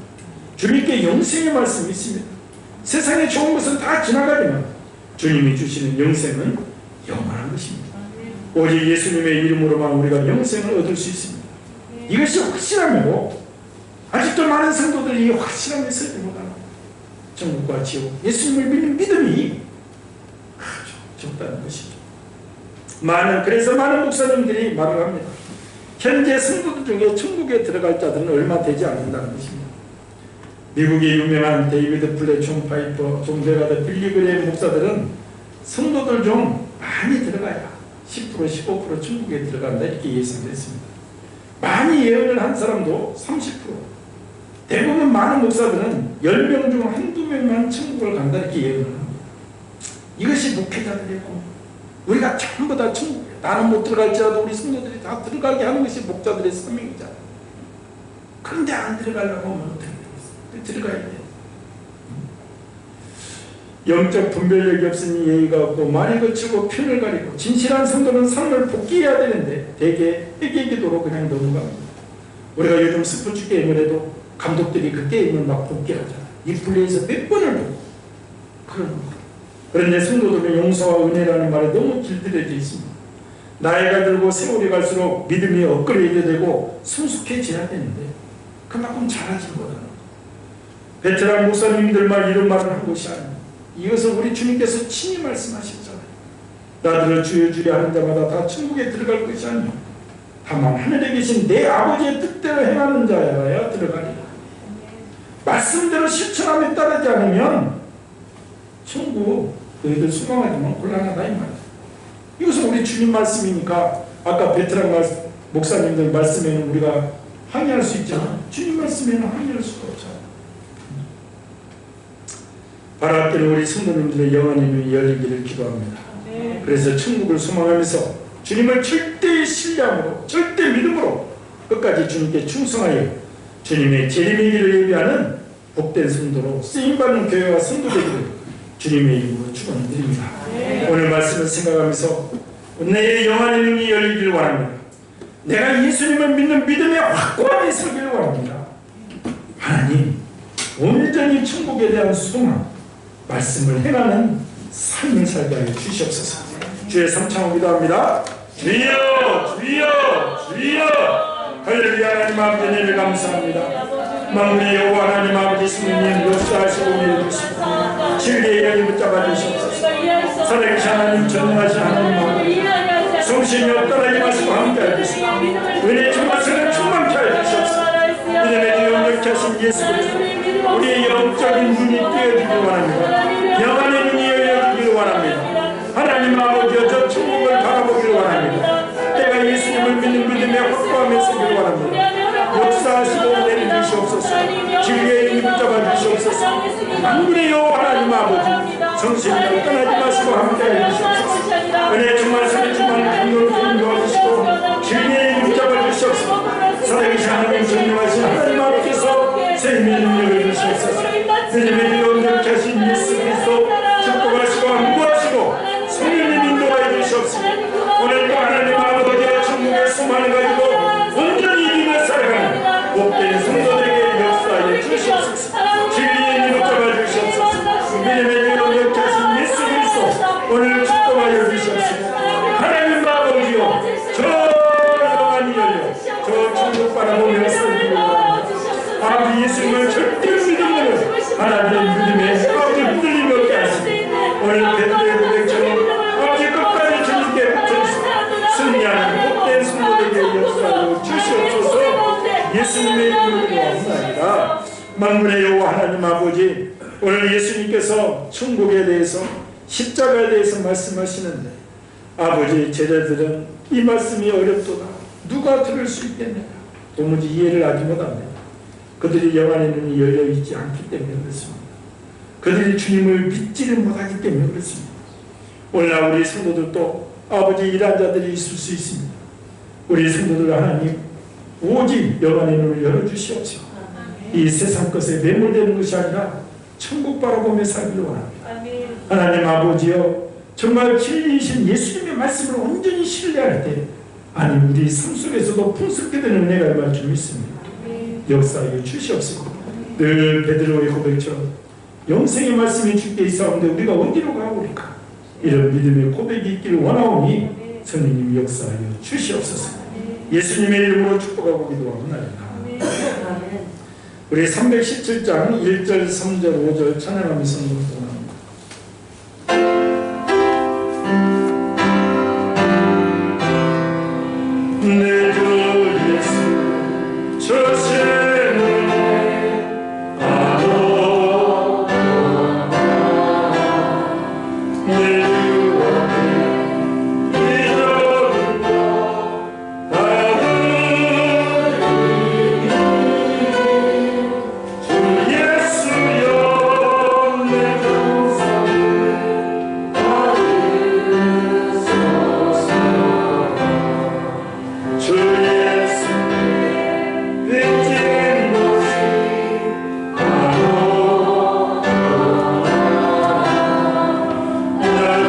주님께 영생의 말씀이 있습니다. 세상에 좋은 것은 다 지나가지만 주님이 주시는 영생은 영원한 것입니다. 오직 예수님의 이름으로만 우리가 영생을 얻을 수 있습니다. 이것이 확실하므로 아직도 많은 성도들이 확실함에 서지 못하는 천국과 지옥, 예수님을 믿는 믿음이 아주 적다는 것이죠. 그래서 많은 목사님들이 말을 합니다. 현재 성도들 중에 천국에 들어갈 자들은 얼마 되지 않는다는 것입니다. 미국의 유명한 데이비드 플레, 존 파이퍼, 존 베가드, 빌리 그레이 목사들은 성도들 중 많이 들어가야 10%, 15% 천국에 들어간다 이렇게 예상됐습니다. 많이 예언을 한 사람도 30%. 대부분 많은 목사들은 10명 중 한두 명만 천국을 간다 이렇게 예언을 합니다. 이것이 목회자들의 꿈. 우리가 전부 다 천국에, 나는 못 들어갈지라도 우리 성도들이 다 들어가게 하는 것이 목자들의 사명이잖아요. 그런데 안 들어가려고 하면 어떻게 되겠어요? 들어가야 돼요. 영적 분별력이 없으니 예의가 없고 말이 거치고 편을 가리고 진실한 성도는 삶을 복귀해야 되는데 대개 회개 기도로 그냥 넘어갑니다. 우리가 요즘 스포츠 게임을 해도 감독들이 그 게임을 막 복귀하잖아요. 이 플레이에서 몇 번을 보고 그런 겁니다. 그런데 성도들은 용서와 은혜라는 말에 너무 길들여져 있습니다. 나이가 들고 세월이 갈수록 믿음이 업그레이드 되고 성숙해져야 되는데 그만큼 잘하지 못하는 거예요. 베테랑 목사님들만 이런 말을 한 것이 아닙니다. 이것은 우리 주님께서 친히 말씀하셨잖아요. 나들을 주여 주여 하는 자마다 다 천국에 들어갈 것이 아니요 다만 하늘에 계신 내 아버지의 뜻대로 행하는 자야야 들어가리라. 말씀대로 실천함에 따르지 않으면 천국 너희들 소망하지만 곤란하다 이 말이야. 이것은 우리 주님 말씀이니까 아까 베테랑 목사님들 말씀에는 우리가 항의할 수 있잖아. 주님 말씀에는 항의할 수가 없잖아. 바랄게는 우리 성도님들의 영원히 눈이 열리기를 기도합니다. 그래서 천국을 소망하면서 주님을 절대 신뢰함으로 절대 믿음으로 끝까지 주님께 충성하여 주님의 재림의 길을 예비하는 복된 성도로 쓰임받는 교회와 성도 되기를 주님의 이름으로 축원드립니다. 오늘 말씀을 생각하면서 내 영안의 눈이 열리기를 원합니다. 내가 예수님을 믿는 믿음에 확고하게 서기를 원합니다. 하나님, 온전히 천국에 대한 소망, 말씀을 행하는 삶을 살게 하여 주시옵소서. 주의 삼창을 기도합니다. 주여, 주여, 주여. 할렐루야. 하나님 아버지 은혜를 감사합니다. 만군의 여호와 하나님 아버지 성령님 역사하시고 내려주시고 진리의 영이 붙잡아 주시옵소서. 살아계신 하나님, 전능하신 하나님 아버지 성신이 없다라지 마시고 함께하여 주시고 은혜 충만성을 충만케 하여 주시옵소서. 믿음의 주 영역케 하신 예수 그리스도 우리의 영적인 눈이 뜨여지길 원합니다. 영안의 눈이 열려지길 원합니다. 하나님 아버지여 저 천국을 바라보길 원합니다. 때가 예수님을 믿는 믿음에 확고함에 서길 원합니다. 역사하시고 내려주시옵소서. 진리의 힘을 붙잡아 주시옵소서. 만군의 여호와 하나님 아버지 성신을 떠나지 마시고 함께하여 주시옵소서. 은혜 충만성을 충만한 감동을 인도하시고 진리의 힘을 붙잡아 주시옵소서. 살아계신 하나님 전능하신 하나님 앞에서 생명의 능력을 주시옵소서. 믿음의 영역케 하신 예수 그리스도 축복하시고 안구하시고 성령님 인도하여 주시옵소서. 오늘 또 하나님 아버지의 천국의 소망을 가지고 온전히 믿음을 살아가는 복된 성도들에게 역사하여 주시옵소서. 진리의 힘을 붙잡아 주시옵소서. 믿음의 영역케 하신 예수 그리스도 오늘 축복하여 주시옵소서. 하나님 아버지여 저 영안이 열려 저 천국 바라보며 살기를 원합니다. 아버지 예수님을 절대 믿음으로 하나님의 믿음에 아버지 흔들림이 없게 하시고 오늘 베드로의 고백처럼 아버지 끝까지 주님께 붙여주시고 승리하는 복된 성도들에게 역사하여 주시옵소서. 예수님의 이름으로 기도합니다. 만군의 여호와 하나님 아버지, 오늘 예수님께서 천국에 대해서 십자가에 대해서 말씀하시는데 아버지 제자들은 이 말씀이 어렵도다. 누가 들을 수 있겠느냐. 도무지 이해를 하지 못합니다. 그들이 영안의 눈이 열려있지 않기 때문에 그렇습니다. 그들이 주님을 믿지를 못하기 때문에 그렇습니다. 오늘날 우리 성도들도 아버지 이러한 자들이 있을 수 있습니다. 우리 성도들 하나님 오직 영안의 눈을 열어주시옵소서. 이 세상 것에 매몰되는 것이 아니라 천국 바라보며 살기를 원합니다. 하나님 아버지여 정말 진리이신 예수님의 말씀을 온전히 신뢰할 때 아니 우리 삶 속에서도 풍성케 되는 은혜가 임할 줄 믿습니다. 역사하여 주시옵소서. 늘 베드로의 고백처럼 영생의 말씀이 주께 있사온데 우리가 어디로 가오리까. 이런 믿음의 고백이 있기를 원하오니 성령님 역사하여 주시옵소서. 예수님의 이름으로 축복하고 기도하옵나이다. 우리 317장 1절 3절 5절 찬양하면서 기도합니다. 내 주 예수 저세는 아노 내 주 앞에 기도는다 받으리 주 예수여 내 감사를 받으소서. 주 예수 빚진 것이 바로 날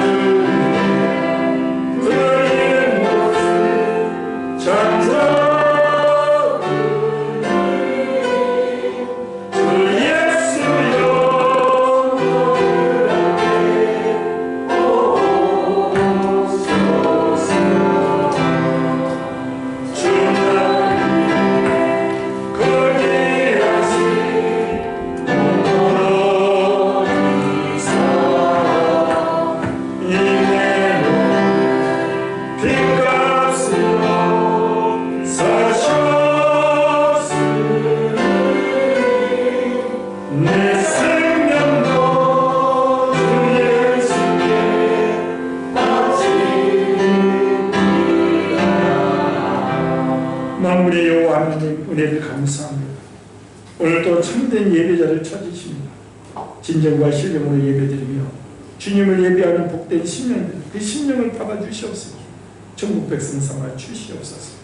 은혜를 감사합니다. 오늘도 참된 예배자를 찾으십니다. 진정과 신령으로 예배드리며 주님을 예배하는 복된 심령들, 그 심령을 받아주시옵소서. 천국 백성 삼아 주시옵소서.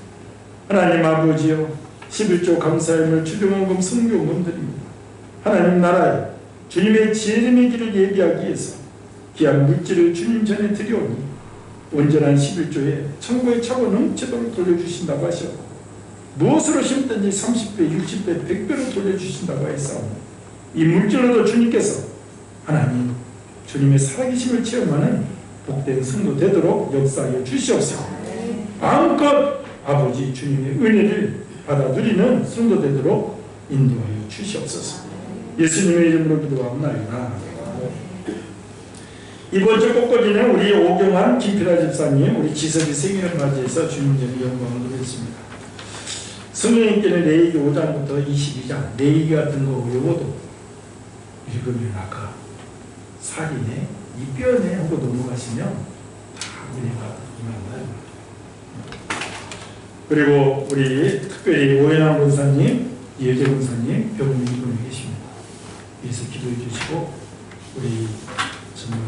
하나님 아버지여, 11조 감사함을 주정원금 성교금 드립니다. 하나님 나라에 주님의 지혜림의 길을 예비하기 위해서 귀한 물질을 주님 전에 드려오니 온전한 11조에 천국의 차고 넘치도록 돌려주신다고 하셨고, 무엇으로 심든지 30배, 60배, 100배로 돌려주신다고 했사오니 이 물질로도 주님께서 하나님 주님의 살아계심을 체험하는 복된 성도 되도록 역사하여 주시옵소서. 마음껏 아버지 주님의 은혜를 받아 누리는 성도 되도록 인도하여 주시옵소서. 예수님의 이름으로 기도합나이다. 이번 주 꽃꽂이는 우리 오경환 김필아 집사님, 우리 지석이 생일을 맞이해서 주님 전에 영광을 드렸습니다. 성령님께는 레위기 5장부터 22장 레위기 같은 거 외워도 읽으면 아까 살이네, 이뼈네 하고 넘어가시면 다 은혜가 임한다. 그리고 우리 특별히 오연환 권사님, 예재 권사님 병원에 입원해 계십니다. 그래서 기도해 주시고, 우리 정말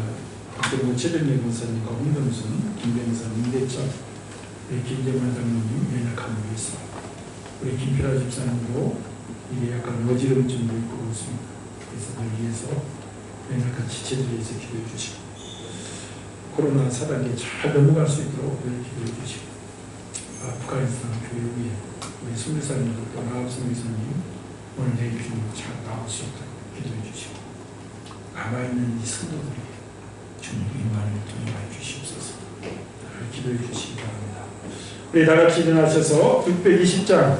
박정호 최정래 권사님과 홍병순, 김병선, 임대철, 우리 김재만 장로님 연약함을 위해서, 우리 김필아 집사님도 이게 약간 어지럼증도 있고 그렇습니다. 그래서 늘 위해서 연약한 지체들에 대해서 기도해 주시고, 코로나 사단계 잘 넘어갈 수 있도록 늘 기도해 주시고, 아프가니스탄 교회 위에 우리 선교사님들도 나합 선교사님 오늘 내일 주님 잘 나올 수 있도록 기도해 주시고, 남아있는 이 성도들에게 주님 임만을 통하여 주시옵소서. 기도해 주시기 바랍니다. 우리 다같이 일어나셔서 620장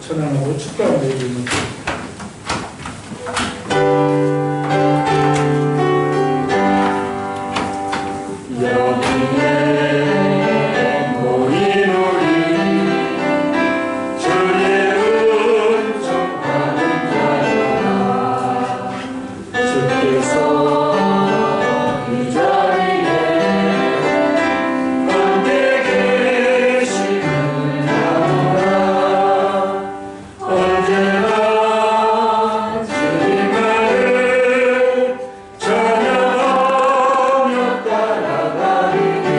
천안하고 축가하고 있는 찬양하며 따라가리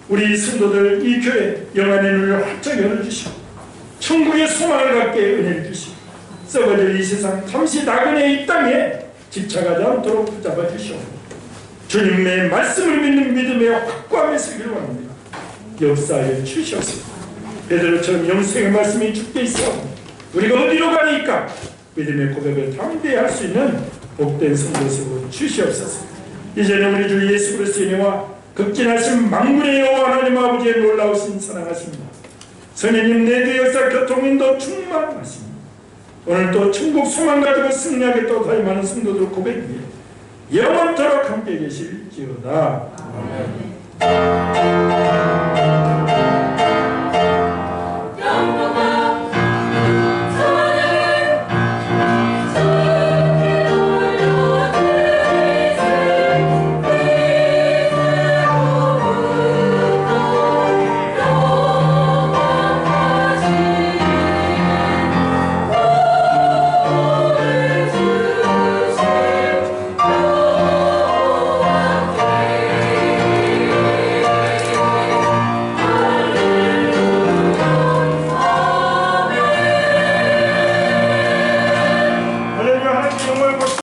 우리 성도들 이 교회 영안의 눈을 활짝 열어주시고 천국의 소망을 갖게 은혜를 주시고 썩어질 이 세상 잠시 나그네 이 땅에 집착하지 않도록 붙잡아 주시오. 주님의 말씀을 믿는 믿음의 확고함에 서기를 원합니다. 역사에 주시옵소서. 베드로처럼 영생의 말씀이 주께 있어 우리가 어디로 가니까 믿음의 고백을 담대할 수 있는 복된 성도수로 주시옵소서. 이제는 우리 주 예수 그리스도의 은혜와 극진하신 만군의 여호와 하나님 아버지의 놀라우신 사랑하십니다. 선생님 내주 역사 교통인도 충만하십니다. 오늘 또 천국 소망 가지고 승리하게 또 더 많은 성도들 고백 위에 영원토록 함께 계실지어다. 아멘.